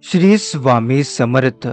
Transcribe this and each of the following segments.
श्री स्वामी समर्थ.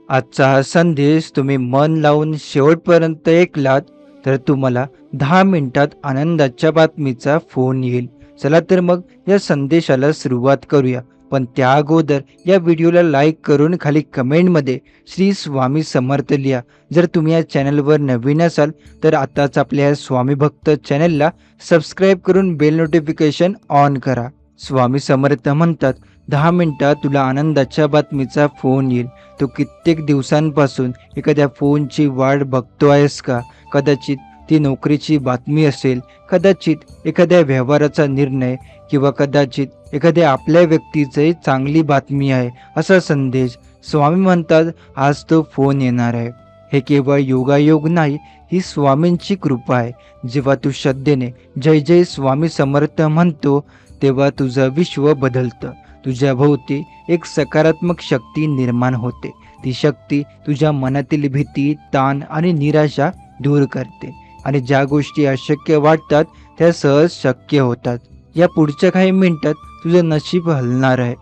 आजचा हा संदेश तुम्ही मन लावून शेवटपर्यंत ऐकलात तर तुम्हाला 10 मिनिटात आनंदाच्या बातमीचा फोन येईल. चला तर मग या संदेशाला सुरुवात करूया. पण त्या अगोदर या व्हिडिओला लाईक करून खाली कमेंटमध्ये श्री स्वामी समर्थ लिहा. जर तुम्ही या चॅनलवर नवीन असाल तर आताच आपल्या या स्वामी भक्त चॅनलला सबस्क्राईब करून बेल नोटिफिकेशन ऑन करा. स्वामी समर्थ म्हणतात, 10 मिनिटात तुला आनंदाच्या बातमीचा फोन येईल. तू कित्येक दिवसांपासून एखाद्या फोनची वाट बघतो आहेस का? कदाचित ती नोकरीची बातमी असेल, कदाचित एखाद्या व्यवहाराचा निर्णय, किंवा कदाचित एखाद्या आपल्या व्यक्तीची चांगली बातमी आहे असा संदेश. स्वामी म्हणतात, आज तो फोन येणार आहे. हे केवळ योगायोग नाही, ही स्वामींची कृपा आहे. जेव्हा तू श्रद्धेने जय जय स्वामी समर्थ म्हणतो तेव्हा तुझं विश्व बदलतं. तुझ्या भोवती एक सकारात्मक शक्ती निर्माण होते. ती शक्ती तुझ्या मनातील भीती, ताण आणि निराशा दूर करते आणि ज्या गोष्टी अशक्य वाटतात त्या सहज शक्य होतात. या पुढच्या काही मिनिटात तुझं नशीब हलणार आहे.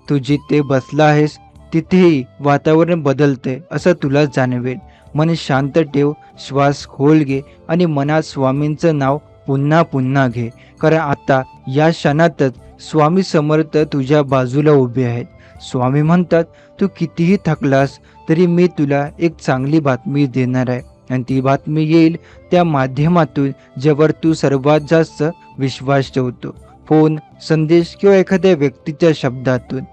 तू जिथे बसला आहेस तिथेही वातावरण बदलते असं तुला जाणवेल. मन शांत ठेव, श्वास खोल घे आणि मनात स्वामींचं नाव पुन्हा पुन्हा घे. कारण आता या क्षणातच स्वामी समर्थ तुझ्या बाजूला उभे आहेत. स्वामी म्हणतात, तू कितीही थकलास तरी मी तुला एक चांगली बातमी देणार आहे. आणि ती बातमी येईल त्या माध्यमातून ज्यावर तू सर्वात जास्त विश्वास ठेवतो. फोन, संदेश किंवा एखाद्या व्यक्तीच्या शब्दातून.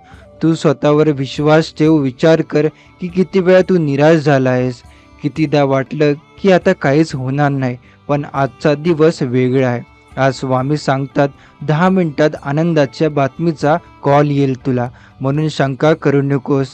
तू स्वतःवर विश्वास ठेव. विचार कर की किती वेळा तू निराश झाला आहेस. कितीदा वाटलं की आता काहीच होणार नाही. पण आजचा दिवस वेगळा आहे. आज स्वामी सांगतात, 10 मिनिटात आनंदाच्या बातमीचा कॉल येईल तुला. म्हणून शंका करू नकोस.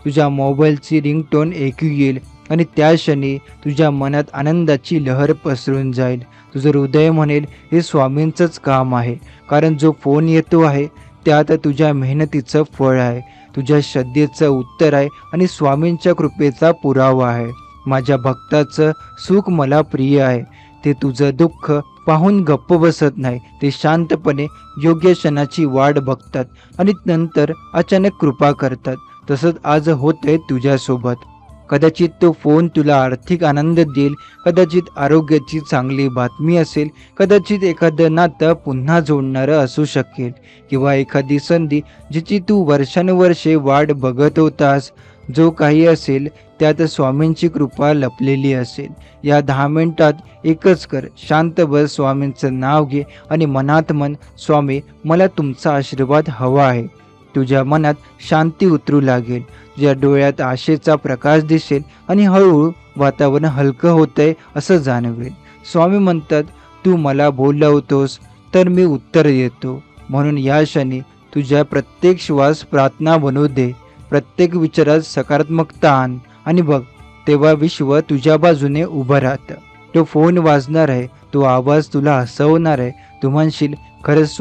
तुझ्या मोबाईलची रिंगटोन ऐकू येईल आणि त्या क्षणी तुझ्या मनात आनंदाची लहर पसरून जाईल. तुझं हृदय म्हणेल, हे स्वामींचंच काम आहे. कारण जो फोन येतो आहे त्यात तुझ्या मेहनतीचं फळ आहे, तुझ्या श्रद्धेचं उत्तर आहे आणि स्वामींच्या कृपेचा पुरावा आहे. माझ्या भक्ताचं सुख मला प्रिय आहे. ते तुझं दुःख पाहून गप्प बसत नाही. ते शांतपणे योग्य क्षणाची वाट बघतात आणि नंतर अचानक कृपा करतात. तसंच आज होतंय तुझ्यासोबत. कदाचित तो फोन तुला आर्थिक आनंद देईल, कदाचित आरोग्याची चांगली बातमी असेल, कदाचित एखादं नातं पुन्हा जोडणारं असू शकेल, किंवा एखादी संधी जिची तू वर्षानुवर्षे वाट बघत होतास. जो काही असेल त्यात स्वामींची कृपा लपलेली असेल. या 10 मिनिटात एकच कर, शांत बस, स्वामींचं नाव घे आणि मनात म्हण, स्वामी मला तुमचा आशीर्वाद हवा आहे. तुझ्या मनात शांती उतरू लागेल. तुझ्या डोळ्यात आशेचा प्रकाश दिसेल आणि हळूहळू वातावरण हलकं होतंय असं जाणवेल. स्वामी म्हणतात, तू मला बोलवतोस तर मी उत्तर देतो. म्हणून या क्षणी तुझ्या प्रत्येक श्वास प्रार्थना बनवू दे. प्रत्येक विचारात सकारात्मकता आण आणि बघ, तेव्हा विश्व तुझ्या बाजूने उभं राहतं. तो फोन वाजणार आहे, तो आवाज तुला हसवणार आहे. तू म्हणशील, खरंच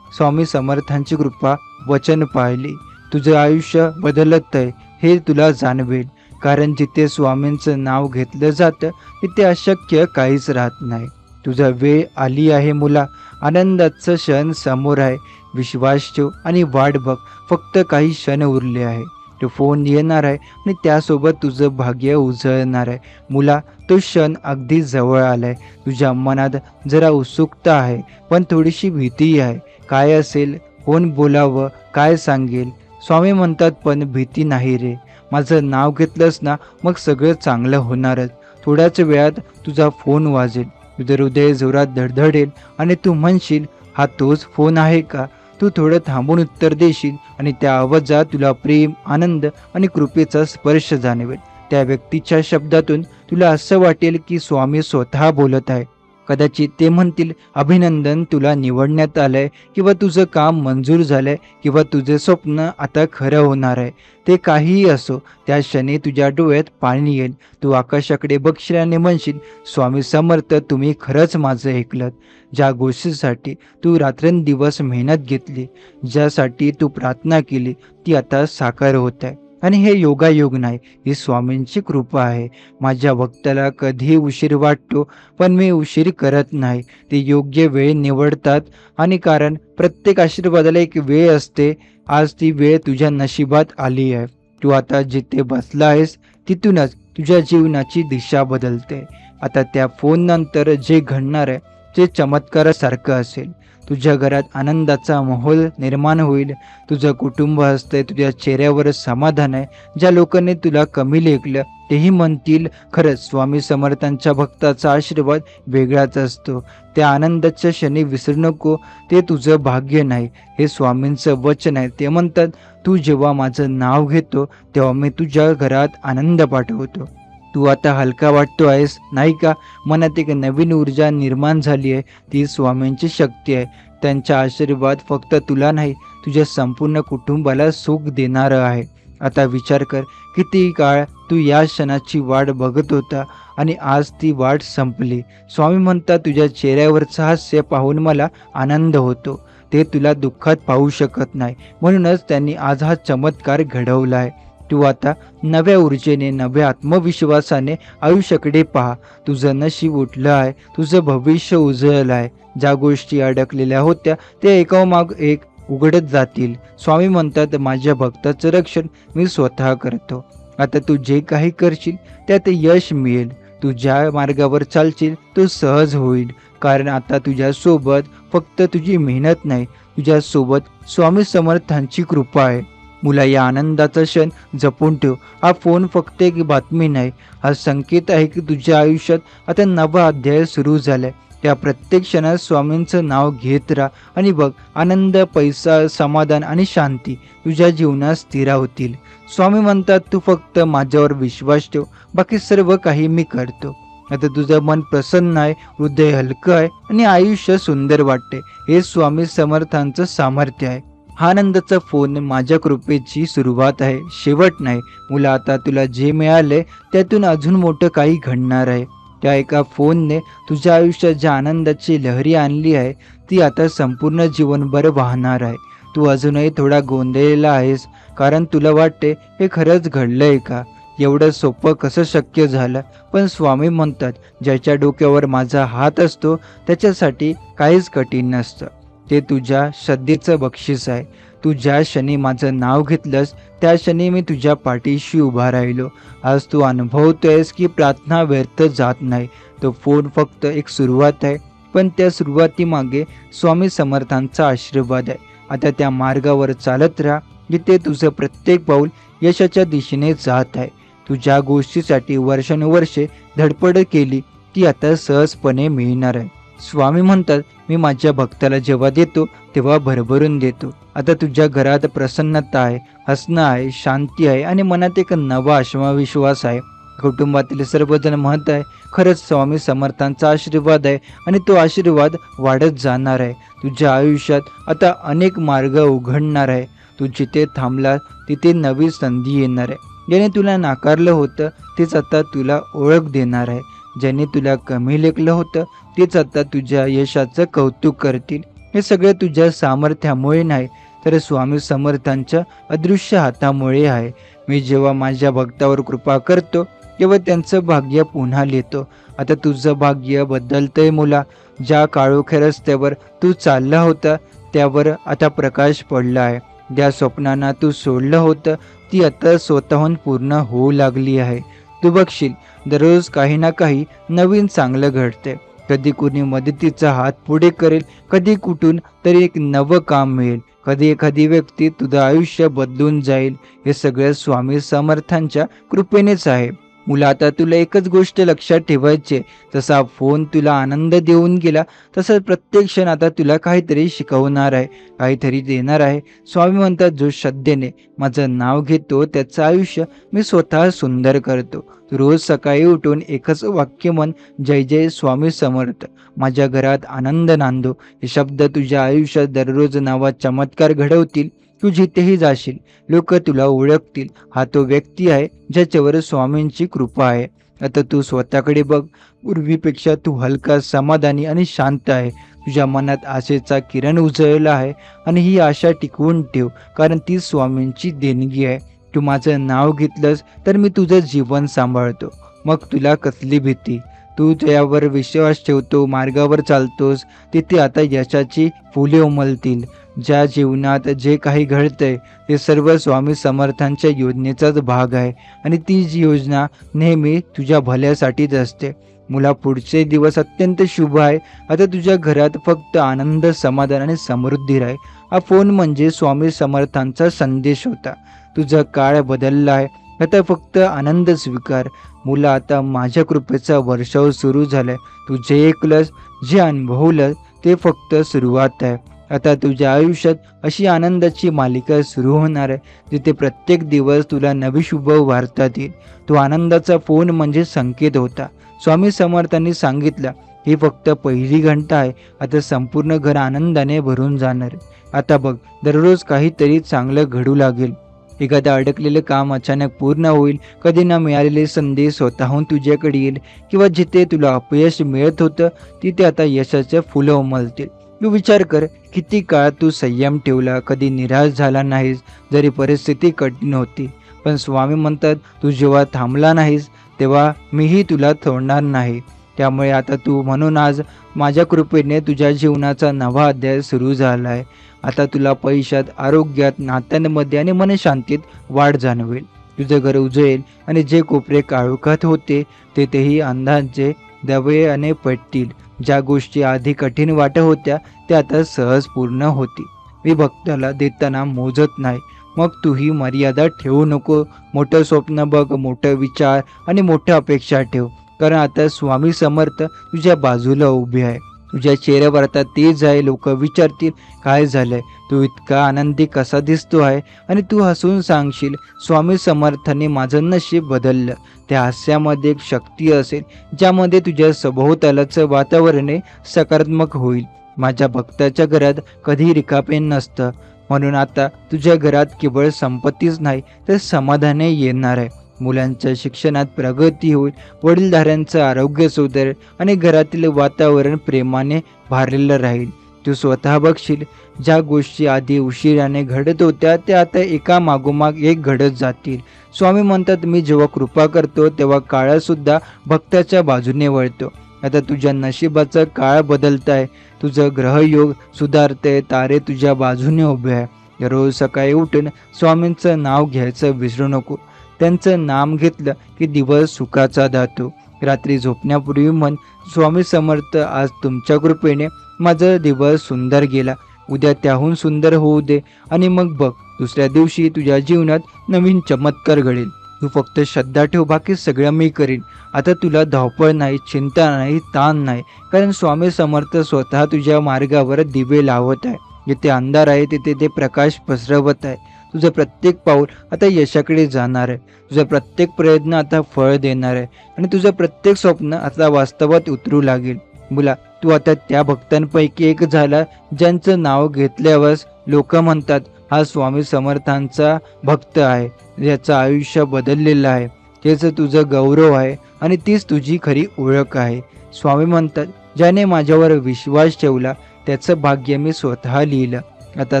स्वामी समर्थांची कृपा वचन पाळली. तुझं आयुष्य बदलत आहे हे तुला जाणवेल. कारण जिथे स्वामींचं नाव घेतलं जातं तिथे अशक्य काहीच राहत नाही. तुझा वेळ आली आहे मुला. आनंदाचं क्षण समोर आहे. विश्वास ठेव आणि वाट बघ. फक्त काही क्षण उरले आहे. तो फोन येणार आहे आणि त्यासोबत तुझं भाग्य उजळणार आहे. मुला, तो क्षण अगदी जवळ आलाय. तुझ्या मनात जरा उत्सुकता आहे, पण थोडीशी भीती आहे. काय असेल, कोण बोलावं, काय सांगेल? स्वामी म्हणतात, पण भीती नाही रे. माझं नाव घेतलंस ना, मग सगळं चांगलं होणारच. थोड्याच वेळात तुझा फोन वाजेल. तुझं हृदय जोरात धडधडेल आणि तू म्हणशील, हा तोच फोन आहे का? तू थोडं थांबून उत्तर देशील आणि त्या आवाजात तुला प्रेम, आनंद आणि कृपेचा स्पर्श जाणवेल. त्या व्यक्तीच्या शब्दातून तुला असं वाटेल की स्वामी स्वतः बोलत आहे. कदाचित ते म्हणतील, अभिनंदन, तुला निवडण्यात आलंय, किंवा तुझं काम मंजूर झालंय, किंवा तुझे स्वप्न आता खरं होणार आहे. ते काहीही असो, त्या क्षणी तुझ्या डोळ्यात पाणी येईल. तू आकाशाकडे बघशील आणि म्हणशील, स्वामी समर्थ, तुम्ही खरंच माझं ऐकलत. ज्या गोष्टीसाठी तू रात्रंदिवस मेहनत घेतली, ज्यासाठी तू प्रार्थना केली, ती आता साकार होत आहे. आणि हे योगायोग नाही, ही स्वामींची कृपा आहे. माझ्या भक्ताला कधीही उशीर वाटतो, पण मी उशीर करत नाही. ते योग्य वेळ निवडतात आणि कारण प्रत्येक आशीर्वादाला एक वेळ असते. आज ती वेळ तुझ्या नशिबात आली आहे. तू आता जिथे बसला आहेस तिथूनच तुझ्या जीवनाची दिशा बदलते. आता त्या फोननंतर जे घडणार आहे ते चमत्कारासारखं असेल. तुझ्या घरात आनंदाचा माहोल निर्माण होईल. तुझं कुटुंब असतंय, तुझ्या चेहऱ्यावर समाधान आहे. ज्या लोकांनी तुला कमी लेखलं तेही म्हणतील, खरंच स्वामी समर्थांच्या भक्ताचा आशीर्वाद वेगळाच असतो. त्या आनंदाच्या क्षणी विसरू नको, ते तुझं भाग्य नाही, हे स्वामींचं वचन आहे. ते म्हणतात, तू जेव्हा माझं नाव घेतो तेव्हा मी तुझ्या घरात आनंद पाठवतो. तू आता हलका वाटतो आहेस नाही का? मनात एक नवीन ऊर्जा निर्माण झाली आहे. ती स्वामींची शक्ती आहे. त्यांचा आशीर्वाद फक्त तुला नाही, तुझ्या संपूर्ण कुटुंबाला सुख देणारं आहे. आता विचार कर, किती काळ तू या क्षणाची वाट बघत होता आणि आज ती वाट संपली. स्वामी म्हणतात, तुझ्या चेहऱ्यावरचं हास्य पाहून मला आनंद होतो. ते तुला दुःखात पाहू शकत नाही, म्हणूनच त्यांनी आज हा चमत्कार घडवला आहे. तू आता नव्या ऊर्जेने, नव्या आत्मविश्वासाने आयुष्याकडे पहा. तुझं नशीब उठलं आहे, तुझं भविष्य उजळलं आहे. ज्या गोष्टी अडकलेल्या होत्या त्या एकामाग एक उघडत जातील. स्वामी म्हणतात, माझ्या भक्ताचं रक्षण मी स्वतः करतो. आता तू जे काही करशील त्यात यश मिळेल. तू ज्या मार्गावर चालशील तो सहज होईल. कारण आता तुझ्यासोबत फक्त तुझी मेहनत नाही, तुझ्यासोबत स्वामी समर्थांची कृपा आहे. मुला, या आनंदाचा क्षण जपून ठेव. हा फोन फक्त एक बातमी नाही, हा संकेत आहे की तुझ्या आयुष्यात आता नवा अध्याय सुरू झालाय. त्या प्रत्येक क्षणात स्वामींचं नाव घेत राहा आणि बघ, आनंद, पैसा, समाधान आणि शांती तुझ्या जीवनात स्थिर होतील. स्वामी म्हणतात, तू फक्त माझ्यावर विश्वास ठेव, बाकी सर्व काही मी करतो. आता तुझं मन प्रसन्न आहे, हृदय हलकं आहे आणि आयुष्य सुंदर वाटते. हे स्वामी समर्थांचं सामर्थ्य आहे. हा आनंदाचा फोन माझ्या कृपेची सुरुवात आहे, शेवट नाही. मुला, आता तुला जे मिळाले त्यातून अजून मोठं काही घडणार आहे. त्या एका फोनने तुझ्या आयुष्यात ज्या आनंदाची लहरी आणली आहे ती आता संपूर्ण जीवनभर वाहणार आहे. तू अजूनही थोडा गोंधळलेला आहेस, कारण तुला वाटते हे खरंच घडलंय का? एवढं सोपं कसं शक्य झालं? पण स्वामी म्हणतात, ज्याच्या डोक्यावर माझा हात असतो त्याच्यासाठी काहीच कठीण नसतं. ते तुझ्या श्रद्धेचं बक्षीस आहे. तू ज्या क्षणी माझं नाव घेतलंस त्या क्षणी मी तुझ्या पाठीशी उभा राहिलो. आज तू अनुभवतोयस की प्रार्थना व्यर्थ जात नाही. तो फोन फक्त एक सुरुवात आहे, पण त्या सुरुवातीमागे स्वामी समर्थांचा आशीर्वाद आहे. आता त्या मार्गावर चालत राहा जिथे तुझं प्रत्येक पाऊल यशाच्या दिशेने जात आहे. तू ज्या गोष्टीसाठी वर्षानुवर्षे धडपड केली ती आता सहजपणे मिळणार आहे. स्वामी म्हणतात, मी माझ्या भक्ताला जेव्हा देतो तेव्हा भरभरून देतो. आता तुझ्या घरात प्रसन्नता आहे, हसणं आहे, शांती आहे आणि मनात एक नवा आत्मविश्वास आहे. कुटुंबातील सर्वजण म्हणत आहे, खरंच स्वामी समर्थांचा आशीर्वाद आहे आणि तो आशीर्वाद वाढत जाणार आहे. तुझ्या आयुष्यात आता अनेक मार्ग उघडणार आहे. तू जिथे थांबला तिथे नवी संधी येणार आहे. ज्याने तुला नाकारलं होतं तेच आता तुला ओळख देणार आहे. ज्याने तुला कमी लेखलं होतं तेच आता तुझ्या यशाचं कौतुक करतील. हे सगळं तुझ्या सामर्थ्यामुळे नाही, तर स्वामी समर्थांच्या अदृश्य हातामुळे आहे. मी जेव्हा माझ्या भक्तावर कृपा करतो तेव्हा त्यांचं भाग्य पुन्हा लिहितो. आता तुझं भाग्य बदलतंय मुला. ज्या काळोख्या रस्त्यावर तू चालला होता त्यावर आता प्रकाश पडला आहे. ज्या स्वप्नांना तू सोडलं होतं ती आता स्वतःहून पूर्ण होऊ लागली आहे. तू बघशील, दररोज काही ना काही नवीन चांगलं घडते. कधी कुणी मदतीचा हात पुढे करेल, कधी कुठून तरी एक नवं काम मिळेल, कधी एखादी व्यक्ती तुझं आयुष्य बदलून जाईल. हे सगळं स्वामी समर्थांच्या कृपेनेच आहे. मुला, आता तुला एकच गोष्ट लक्षात ठेवायची, जसा फोन तुला आनंद देऊन गेला तसंच प्रत्येक क्षण आता तुला काहीतरी शिकवणार आहे, काहीतरी देणार आहे. स्वामी म्हणतात, जो श्रद्धेने माझं नाव घेतो त्याचं आयुष्य मी स्वतः सुंदर करतो. तू रोज सकाळी उठून एकच वाक्य म्हण, जय जय स्वामी समर्थ. माझ्या घरात आनंद नांदो. हे शब्द तुझ्या आयुष्यात दररोज नवा चमत्कार घडवतील. तू जिथेही जाशील लोक तुला ओळखतील. हा तो व्यक्ती आहे ज्याच्यावर स्वामींची कृपा आहे. आता तू स्वतःकडे बघ. पूर्वीपेक्षा तू हलका, समाधानी आणि शांत आहे. तुझ्या मनात आशेचा किरण उजळला आहे आणि ही आशा टिकवून ठेव, कारण ती स्वामींची देणगी आहे. तू माझं नाव घेतलंस तर मी तुझं जीवन सांभाळतो. मग तुला कसली भीती? तू त्यावर विश्वास ठेवतो, मार्गावर चालतोस, तिथे आता यशाची फुले उमलतील. ज्या जीवनात जे काही घडतंय ते सर्व स्वामी समर्थांच्या योजनेचाच भाग आहे आणि ती जी योजना नेहमी तुझ्या भल्यासाठीच असते. मुला, पुढचे दिवस अत्यंत शुभ आहे. आता तुझ्या घरात फक्त आनंद, समाधान आणि समृद्धी राहील. हा फोन म्हणजे स्वामी समर्थांचा संदेश होता. तुझा काळ बदलला आहे. आता फक्त आनंद स्वीकार. मुला, आता माझ्या कृपेचा वर्षाव सुरू झालाय. तू जे ऐकलंस, जे अनुभवलं ते फक्त सुरुवात आहे. आता तुझ्या आयुष्यात अशी आनंदाची मालिका सुरू होणार आहे जिथे प्रत्येक दिवस तुला नवी शुभ वार्ता देईल. तो आनंदाचा फोन म्हणजे संकेत होता. स्वामी समर्थांनी सांगितलं, ही फक्त पहिली घंटा आहे. आता संपूर्ण घर आनंदाने भरून जाणार. आता बघ, दररोज काहीतरी चांगलं घडू लागेल. एखादं अडकलेलं काम अचानक पूर्ण होईल. कधी न मिळालेले संधी स्वतःहून तुझ्याकडे येईल. किंवा जिथे तुला अपयश मिळत होतं तिथे आता यशाच्या फुलं उमलतील. तू विचार कर, किती काळ तू संयम ठेवला, कधी निराश झाला नाहीस जरी परिस्थिती कठीण होती. पण स्वामी म्हणतात, तू जेव्हा थांबला नाहीस तेव्हा मीही तुला सोडणार नाही. त्यामुळे आता तू म्हणून आज माझ्या कृपेने तुझ्या जीवनाचा नवा अध्याय सुरू झाला आहे. आता तुला पैशात, आरोग्यात, नात्यांमध्ये आणि मनशांतीत वाढ जाणवेल. तुझं घर उजळेल आणि जे कोपरे काळोखात होते तेथेही अंधांचे दिवे पेटतील. ज्या गोष्टी आधी कठीण वाटत होत्या त्या आता सहज पूर्ण होतील. मी भक्ताला देताना मोजत नाही. मग तूही मर्यादा ठेवू नको. मोठं स्वप्न बघ, मोठं विचार आणि मोठ्या अपेक्षा ठेव. कारण आता स्वामी समर्थ तुझ्या बाजूला उभे आहे. तुझ्या चेहऱ्यावर आता तेज आहे. लोक विचारतील, काय झालंय, तू इतका आनंदी कसा दिसतो आहे? आणि तू हसून सांगशील, स्वामी समर्थांनी माझं नशीब बदललं. त्या हास्यामध्ये एक शक्ती असेल ज्यामध्ये तुझ्या सभोवतालाचं वातावरण सकारात्मक होईल. माझ्या भक्ताच्या घरात कधी रिकामे नसतं. म्हणून आता तुझ्या घरात केवळ संपत्तीच नाही तर समाधाने येणार आहे. मुलांच्या शिक्षणात प्रगती होईल, वडीलधाऱ्यांचं आरोग्य सुधारेल आणि घरातील वातावरण प्रेमाने भरलेलं राहील. तू स्वतः बघशील, ज्या गोष्टी आधी उशिराने घडत होत्या त्या आता एका मागोमाग एक घडत जातील. स्वामी म्हणतात, मी जेव्हा कृपा करतो तेव्हा काळसुद्धा भक्ताच्या बाजूने वळतो. आता तुझ्या नशिबाचा काळ बदलताय. तुझं ग्रहयोग सुधारतंय. तारे तुझ्या बाजूने उभे आहे. रोज सकाळी उठून स्वामींचं नाव घ्यायचं विसरू नको. त्यांचं नाम घेतलं की दिवस सुखाचा जातो. रात्री झोपण्यापूर्वी म्हण, स्वामी समर्थ, आज तुमच्या कृपेने माझा दिवस सुंदर गेला. उद्या त्याहून सुंदर होऊ दे. आणि मग बघ, दुसऱ्या दिवशी तुझ्या जीवनात नवीन चमत्कार घडेल. तू फक्त श्रद्धा ठेव, बाकी सगळं मी करीन. आता तुला धावपळ नाही, चिंता नाही, ताण नाही. कारण स्वामी समर्थ स्वतः तुझ्या मार्गावर दिवे लावत आहे. जिथे अंधार आहे तिथे ते प्रकाश पसरवत आहे. तुझं प्रत्येक पाऊल आता यशाकडे जाणार आहे. तुझा प्रत्येक प्रयत्न आता फळ देणार आहे आणि तुझं प्रत्येक स्वप्न आता वास्तवात उतरू लागेल. मुला, तू आता त्या भक्तांपैकी एक झाला ज्यांचं नाव घेतल्यावर लोक म्हणतात, हा स्वामी समर्थांचा भक्त आहे, ज्याचं आयुष्य बदललेलं आहे. तेच तुझं गौरव आहे आणि तीच तुझी खरी ओळख आहे. स्वामी म्हणतात, ज्याने माझ्यावर विश्वास ठेवला त्याचं भाग्य मी स्वतः लिहिलं. आता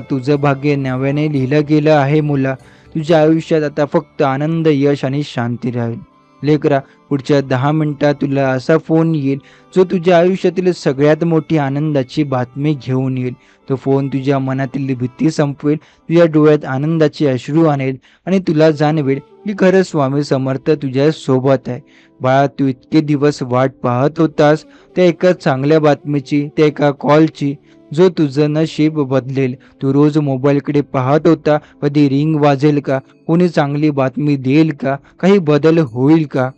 तुझं भाग्य नव्याने लिहिलं गेलं आहे. मुला, तुझ्या आयुष्यात आता फक्त आनंद, यश आणि शांती राहील. लेकरा, पुढच्या 10 मिनिटात तुला असा फोन येईल जो तुझ्या आयुष्यातील सगळ्यात मोठी आनंदाची बातमी घेऊन येईल. तो फोन तुझ्या मनातील भीती संपवेल, तुझ्या डोळ्यात आनंदाचे अश्रू आणेल आणि तुला जाणवेल की खरं स्वामी समर्थ तुझ्या सोबत आहे. बाळा, तू इतके दिवस वाट पाहत होतास त्या एका चांगल्या बातमीची, त्या एका कॉलची जो तुझं नशीब बदलेल. तू रोज मोबाईलकडे पाहत होता, कधी रिंग वाजेल का, कोणी चांगली बातमी देईल का, काही बदल होईल का?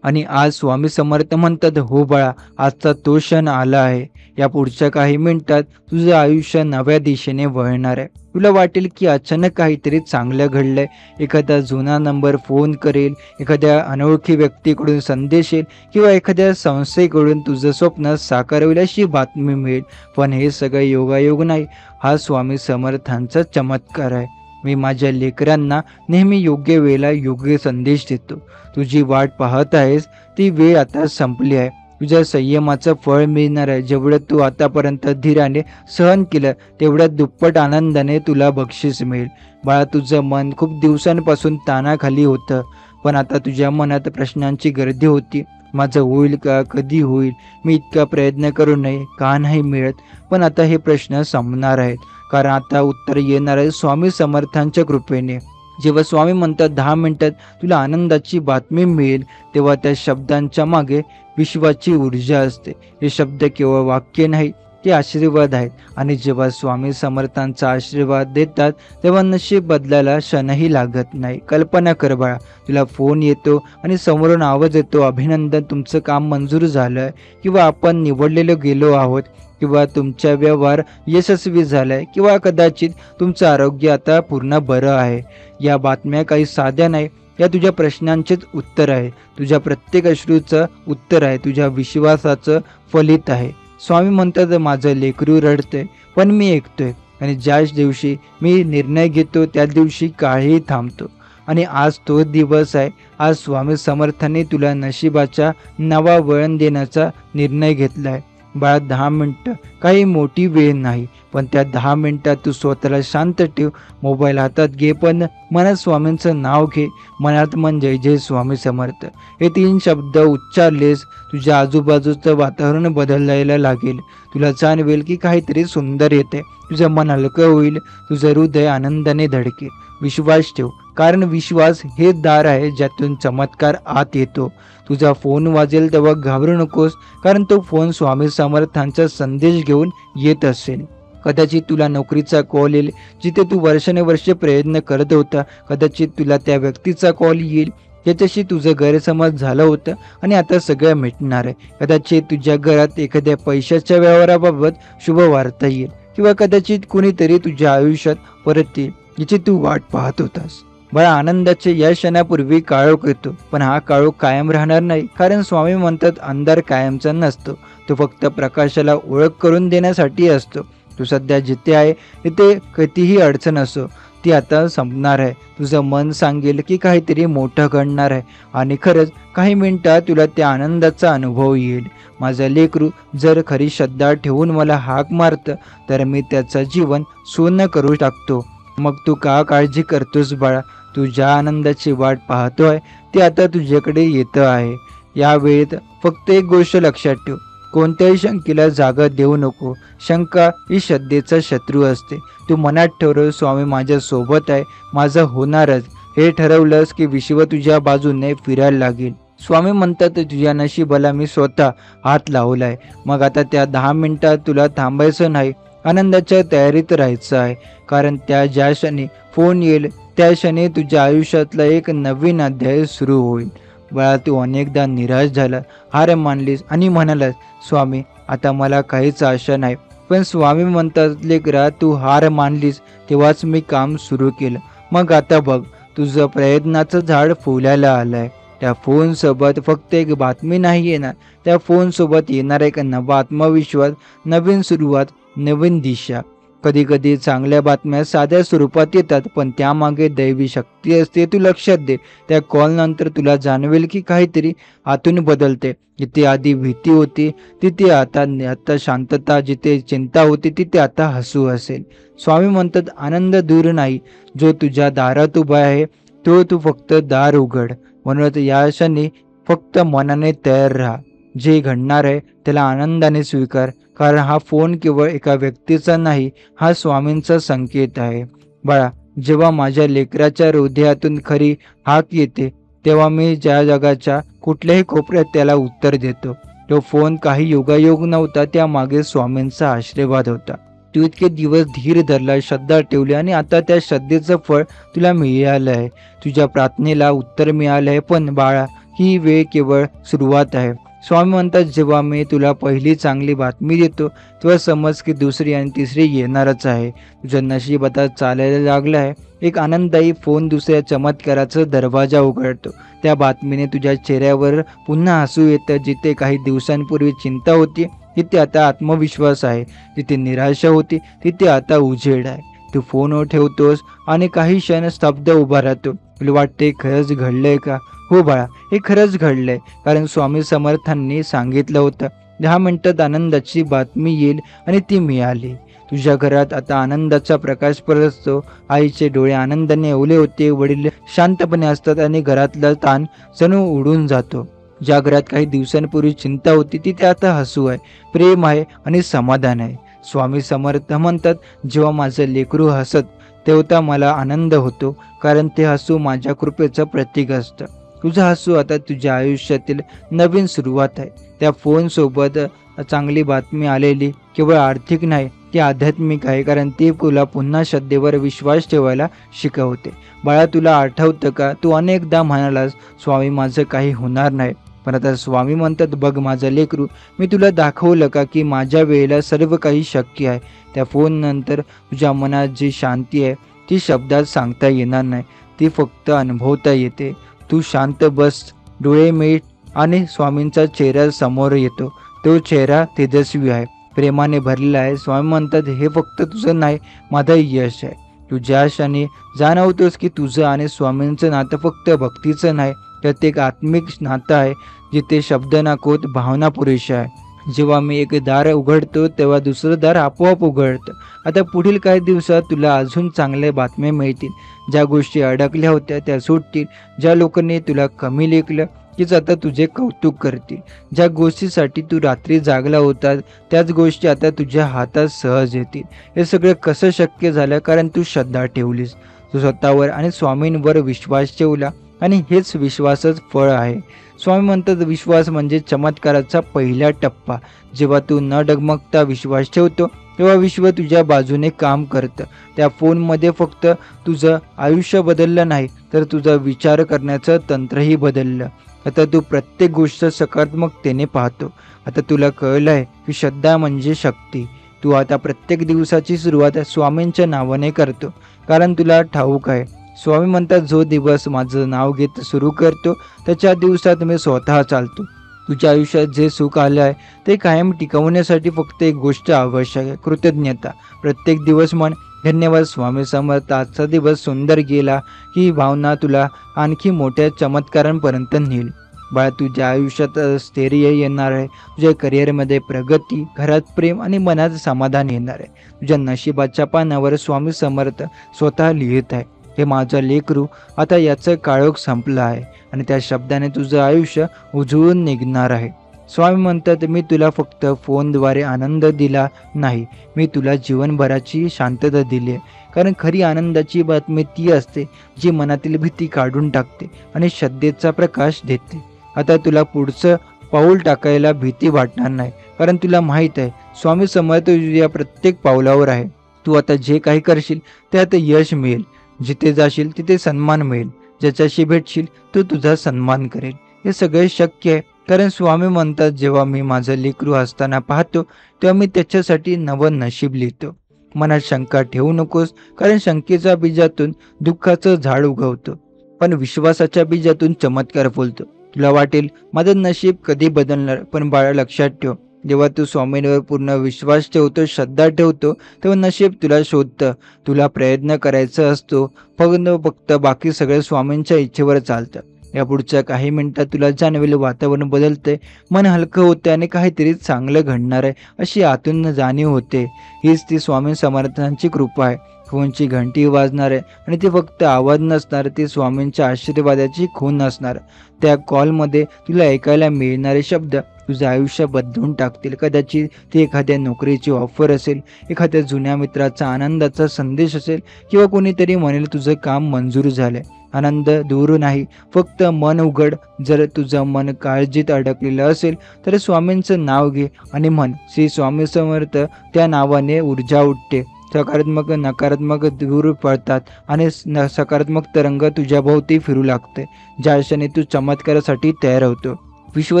आणि आज स्वामी समर्थ म्हणतात, हो बाळा, आजचा तो क्षण आला आहे. या पुढच्या काही मिनिटात तुझं आयुष्य नव्या दिशेने वळणार आहे. तुला वाटेल की अचानक काहीतरी चांगलं घडलंय. एखादा जुना नंबर फोन करेल, एखाद्या अनोळखी व्यक्तीकडून संदेश येईल किंवा एखाद्या संस्थेकडून तुझं स्वप्न साकार होईल अशी बातमी मिळेल. पण हे सगळं योगायोग नाही, हा स्वामी समर्थांचा चमत्कार आहे. मी माझ्या लेकरांना नेहमी योग्य वेळेला योग्य संदेश देतो. तुझी वाट पाहत आहेस ती वेळ आता संपली आहे. तुझ्या संयमाचं फळ मिळणार आहे. जेवढं तू आतापर्यंत धीराने सहन केलं तेवढ्या दुप्पट आनंदाने तुला बक्षीस मिळेल. बाळा, तुझं मन खूप दिवसांपासून ताणाखाली होतं, पण आता तुझ्या मनात प्रश्नांची गर्दी होती. माझं होईल का? कधी होईल? मी इतका प्रयत्न करूनही का नाही मिळत? पण आता हे प्रश्न संपणार आहेत, कारण आता उत्तर येणार आहे स्वामी समर्थांच्या कृपेने. जेव्हा स्वामी म्हणतात 10 मिनिटात तुला आनंदाची बातमी मिळेल, तेव्हा त्या शब्दांच्या मागे विश्वाची ऊर्जा असते. हे शब्द केवळ वाक्य नाही, ते आशीर्वाद आहेत. आणि जेव्हा स्वामी समर्थांचा आशीर्वाद देतात तेव्हा नशीब बदलायला क्षणही लागत नाही. कल्पना कर बाळा, तुला फोन येतो आणि समोरून आवाज येतो, अभिनंदन, तुमचं काम मंजूर झालंय, किंवा आपण निवडलेलो गेलो आहोत, किंवा तुमचा व्यवहार यशस्वी झालाय, किंवा कदाचित तुमचं आरोग्य आता पूर्ण बरं आहे. या बातम्या काही साध्या नाही, या तुझ्या प्रश्नांचेच उत्तर आहे. तुझ्या प्रत्येक अश्रूचं उत्तर आहे. तुझ्या विश्वासाचं फलित आहे. स्वामी म्हणतात माझं लेकरू रडतंय, पण मी ऐकतोय. आणि ज्या दिवशी मी निर्णय घेतो त्या दिवशी काळही थांबतो. आणि आज तो दिवस आहे. आज स्वामी समर्थांनी तुला नशिबाच्या नवा वळण देण्याचा निर्णय घेतलाय. बाळा, 10 मिनिटं काही मोठी वेळ नाही, पण त्या 10 मिनिटात तू स्वतःला शांत ठेव. मोबाईल हातात घे, पण मनात स्वामींचं नाव घे. मनात मन जय जय स्वामी समर्थ हे 3 शब्द उच्चारलेस, तुझ्या आजूबाजूचं वातावरण बदलायला लागेल. तुला जाणवेल की काहीतरी सुंदर येते. तुझं मन हलकं होईल, तुझं हृदय आनंदाने धडकेल. विश्वास ठेव, कारण विश्वास हे दार आहे ज्यातून चमत्कार आत येतो. तुझा फोन वाजेल तेव्हा घाबरू नकोस, कारण तो फोन स्वामी समर्थांचा संदेश घेऊन येत असेल. कदाचित तुला नोकरीचा कॉल येईल जिथे तू वर्षानुवर्षे प्रयत्न करत होता. कदाचित तुला त्या व्यक्तीचा कॉल येईल ज्याच्याशी तुझं गैरसमज झालं होतं आणि आता सगळं मिटणार आहे. कदाचित तुझ्या घरात एखाद्या पैशाच्या व्यवहाराबाबत शुभ वार्ता येईल, किंवा कदाचित कुणीतरी तुझ्या आयुष्यात परत येईल याची तू वाट पाहत होतास. बाळा, आनंदाचे या क्षणापूर्वी काळोख येतो, पण हा काळोख कायम राहणार नाही. कारण स्वामी म्हणतात अंधार कायमचा नसतो, तो फक्त प्रकाशाला ओळख करून देण्यासाठी असतो. तू सध्या जिथे आहे तिथे कितीही अडचण असो, ती आता संपणार आहे. तुझं मन सांगेल की काहीतरी मोठं घडणार आहे, आणि खरंच काही मिनिटात तुला त्या आनंदाचा अनुभव येईल. माझं लेकरू जर खरी श्रद्धा ठेवून मला हाक मारतं तर मी त्याचं जीवन सोनं करू टाकतो. मग तू का काळजी करतोस बाळा? तू ज्या आनंदाची वाट पाहतोय ते आता तुझ्याकडे येतं आहे. या वेळेत फक्त एक गोष्ट लक्षात ठेव, कोणत्याही शंकेला जागा देऊ नको. शंका ही श्रद्धेचा शत्रू असते. तू मनात ठरव, स्वामी माझ्या सोबत आहे, माझं होणारच. हे ठरवलंस की विश्व तुझ्या बाजूने फिरायला लागेल. स्वामी म्हणतात तुझ्या नशिबाला मी स्वतः हात लावलाय. मग आता त्या 10 मिनिटात तुला थांबायचं नाही, आनंदाच्या तयारीत राहायचं आहे. कारण ज्या क्षणी फोन येईल त्या क्षणी तुझ्या आयुष्यातला एक नवीन अध्याय सुरू होईल. बाळा, तू अनेकदा निराश झाला, हार मानलीस आणि म्हणालास स्वामी आता मला काहीच आशा नाही. पण स्वामी म्हणतात लेकरा, तू हार मानलीस तेव्हाच मी काम सुरू केलं. मग आता बघ, तुझं प्रयत्नाचं झाड फुलायला आलंय. त्या फोन सोबत फक्त एक बातमी नाही येणार, त्या फोन सोबत येणार एक नवा आत्मविश्वास, नवीन सुरुवात, नवीन दिशा. कधी कधी चांगल्या बातम्या साध्या स्वरूपात येतात, पण त्यामागे दैवी शक्ती असते. तू लक्षात दे, त्या कॉल नंतर तुला जाणवेल की काहीतरी आतून बदलते. जिथे आधी भीती होती तिथे आता शांतता, जिथे चिंता होती तिथे आता हसू असेल. स्वामी म्हणतात आनंद दूर नाही, जो तुझ्या दारात उभा आहे तो तू फक्त दार उघड. म्हणून या क्षणी फक्त मनाने तयार राहा. जे घडणार आहे त्याला आनंदाने स्वीकार, कारण हा फोन केवळ एका व्यक्तीचा नाही, हा स्वामींचा संकेत आहे. बाळा, जेव्हा माझ्या लेकराच्या हृदयातून खरी हाक येते तेव्हा मी ज्या जगाच्या कुठल्याही कोपऱ्यात त्याला उत्तर देतो. तो फोन काही योगायोग नव्हता, त्यामागे स्वामींचा आशीर्वाद होता. तू इतके दिवस धीर धरला, श्रद्धा ठेवली, आणि आता त्या श्रद्धेचं फळ तुला मिळालं आहे. तुझ्या प्रार्थनेला उत्तर मिळालं आहे. पण बाळा, ही वेळ केवळ सुरुवात आहे. स्वामी म्हणतात जेव्हा मी तुला पहिली चांगली बातमी देतो तेव्हा समज की दुसरी आणि तिसरी येणारच आहे. तुझं नशीब आता चालायला लागलं आहे. एक आनंददायी फोन दुसऱ्या चमत्काराचा दरवाजा उघडतो. त्या बातमीने तुझ्या चेहऱ्यावर पुन्हा हसू येतं. जिथे काही दिवसांपूर्वी चिंता होती तिथे आता आत्मविश्वास आहे. जिथे निराशा होती तिथे आता उजेड आहे. तू फोन ठेवतोस आणि काही क्षण स्तब्ध उभा राहतो. तुला वाटते खरंच घडलंय का? हो बाळा, हे खरंच घडलंय. कारण स्वामी समर्थांनी सांगितलं होतं 10 मिनिटात आनंदाची बातमी येईल आणि ती मिळाली. तुझ्या घरात आता आनंदाचा प्रकाश परततो. आईचे डोळे आनंदाने ओले होते, वडील शांतपणे असतात आणि घरातला ताण जणू उडून जातो. ज्या घरात काही दिवसांपूर्वी चिंता होती तिथे आता हसू आहे, प्रेम आहे आणि समाधान आहे. स्वामी समर्थ म्हणतात, जेव्हा माझं लेकरू हसत तेव्हा मला आनंद होतो, कारण ते हसू माझ्या कृपेचं प्रतीक असतं. तुझं हसू आता तुझ्या आयुष्यातील नवीन सुरुवात आहे. त्या फोनसोबत चांगली बातमी आलेली केवळ आर्थिक नाही, ती आध्यात्मिक आहे, कारण ती तुला पुन्हा श्रद्धेवर विश्वास ठेवायला शिकवते. बाळा, तुला आठवतं का, तू अनेकदा म्हणालास, स्वामी माझं काही होणार नाही. पण आता स्वामी म्हणतात, बघ माझं लेकरू, मी तुला दाखवलं का की माझ्या वेळेला सर्व काही शक्य आहे. त्या फोननंतर तुझ्या मनात जी शांती आहे ती शब्दात सांगता येणार नाही, ती फक्त अनुभवता येते. तू शांत बस, डोळे मीट आणि स्वामींचा चेहरा समोर येतो. तो चेहरा तेजस्वी आहे, प्रेमाने भरलेला आहे. स्वामी म्हणतात, हे फक्त तुझं नाही, माझं यश आहे. तू ज्या क्षणी जाणवतोस की तुझं आणि स्वामींचं नातं फक्त भक्तीचं नाही, तर ते एक आत्मिक नातं आहे, जिथे शब्द नकोत, भावना पुरेशा आहे. जेव्हा मी एक दार उघडतो तेव्हा दुसरं दार आपोआप उघडतं. आता पुढील काही दिवसात तुला अजून चांगल्या बातम्या मिळतील. ज्या गोष्टी अडकल्या होत्या त्या सुटतील. ज्या लोकांनी तुला कमी लेखलं तीच आता तुझे कौतुक करतील. ज्या गोष्टीसाठी तू रात्री जागला होता त्याच गोष्टी आता तुझ्या हातात सहज येतील. हे सगळं कसं शक्य झालं? कारण तू श्रद्धा ठेवलीस, तू स्वतःवर आणि स्वामींवर विश्वास ठेवला, आणि हेच विश्वासच फळ आहे. स्वामी म्हणतात, विश्वास म्हणजे चमत्काराचा पहिला टप्पा. जेव्हा तू न डगमगता विश्वास ठेवतो तेव्हा विश्व तुझ्या बाजूने काम करतं. त्या फोनमध्ये फक्त तुझं आयुष्य बदललं नाही, तर तुझा विचार करण्याचं तंत्रही बदललं. आता तू प्रत्येक गोष्ट सकारात्मकतेने पाहतो. आता तुला कळलंय की श्रद्धा म्हणजे शक्ती. तू आता प्रत्येक दिवसाची सुरुवात स्वामींच्या नावाने करतो, कारण तुला ठाऊक आहे, स्वामी म्हणतात, जो दिवस माझं नाव घेत सुरू करतो त्याच्या दिवसात मी स्वतः चालतो. तुझ्या आयुष्यात जे सुख आलं आहे ते कायम टिकवण्यासाठी फक्त एक गोष्ट आवश्यक आहे, कृतज्ञता. प्रत्येक दिवस म्हण, धन्यवाद स्वामी समर्थ, आजचा दिवस सुंदर गेला. ही भावना तुला आणखी मोठ्या चमत्कारांपर्यंत नेईल. बाळा, तुझ्या आयुष्यात स्थैर्य येणार आहे. तुझ्या करिअरमध्ये प्रगती, घरात प्रेम आणि मनात समाधान येणार आहे. तुझ्या नशिबाच्या पानावर स्वामी समर्थ स्वतः लिहित आहे, हे माझं लेकरू, आता याचं काळोख संपलं आहे आणि त्या शब्दाने तुझं आयुष्य उजळून निघणार आहे. स्वामी म्हणतात, मी तुला फक्त फोनद्वारे आनंद दिला नाही, मी तुला जीवनभराची शांतता दिली आहे. कारण खरी आनंदाची बातमी ती असते जी मनातील भीती काढून टाकते आणि श्रद्धेचा प्रकाश देते. आता तुला पुढचं पाऊल टाकायला भीती वाटणार नाही, कारण तुला माहीत आहे स्वामी समर्थ तुझ्या प्रत्येक पावलावर आहे. तू आता जे काही करशील त्यात यश मिळेल. जिथे जाशील तिथे सन्मान मिळेल. ज्याच्याशी भेटशील तो तुझा सन्मान करेल. हे सगळे शक्य आहे, कारण स्वामी म्हणतात, जेव्हा मी माझं लेकरू असताना पाहतो तेव्हा मी त्याच्यासाठी नवं नशीब लिहितो. मनात शंका ठेवू नकोस, कारण शंकेच्या बीजातून दुःखाचं झाड उगवतं, पण विश्वासाच्या बीजातून चमत्कार फुलतो. तुला वाटेल माझं नशीब कधी बदलणार, पण बाळा लक्षात ठेव, जेव्हा तू स्वामींवर पूर्ण विश्वास ठेवतो, श्रद्धा ठेवतो, तेव्हा नशीब तुला शोधतं. तुला प्रयत्न करायचा असतो फक्त बाकी सगळं स्वामींच्या इच्छेवर चालतं. या पुढच्या काही मिनिटात तुला जाणवेल वातावरण बदलते, मन हलकं होते आणि काहीतरी चांगलं घडणार आहे अशी आतून जाणीव होते. हीच ती स्वामी समर्थांची कृपा आहे. फोनची घंटी वाजणार आहे आणि ते फक्त आवाज नसणार, ते स्वामींच्या आशीर्वादाची खूण असणार. त्या कॉलमध्ये तुला ऐकायला मिळणारे शब्द तुझं आयुष्य बदलून टाकतील. कदाचित ती एखाद्या नोकरीची ऑफर असेल, एखाद्या जुन्या मित्राचा आनंदाचा संदेश असेल, किंवा कोणीतरी म्हणेल तुझं काम मंजूर झालंय. आनंद दूर नाही, फक्त मन उघड. जर तुझं मन काळजीत अडकलेलं असेल तर स्वामींचं नाव घे आणि म्हण, श्री स्वामी समर्थ. त्या नावाने ऊर्जा उठते, सकारात्मक नकारात्मक दूर पडतात आणि सकारात्मक तरंग तुझ्या भोवती फिरू लागते. ज्या क्षणी तू चमत्कारासाठी तयार होतो, विश्व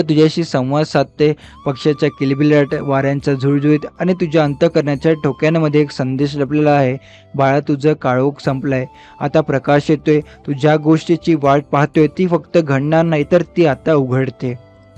तुझ्याशी संवाद साधते. पक्षाच्या किलबिलाट, वाऱ्यांचा झुळझुळीत आणि तुझ्या अंतःकरणाच्या ठोक्यांमध्ये एक संदेश लपलेला आहे, बाळा तुझं काळोख संपलाय, आता प्रकाश येतोय. तू ज्या गोष्टीची वाट पाहतोय ती फक्त घडणार नाही, तर ती आता उघडते.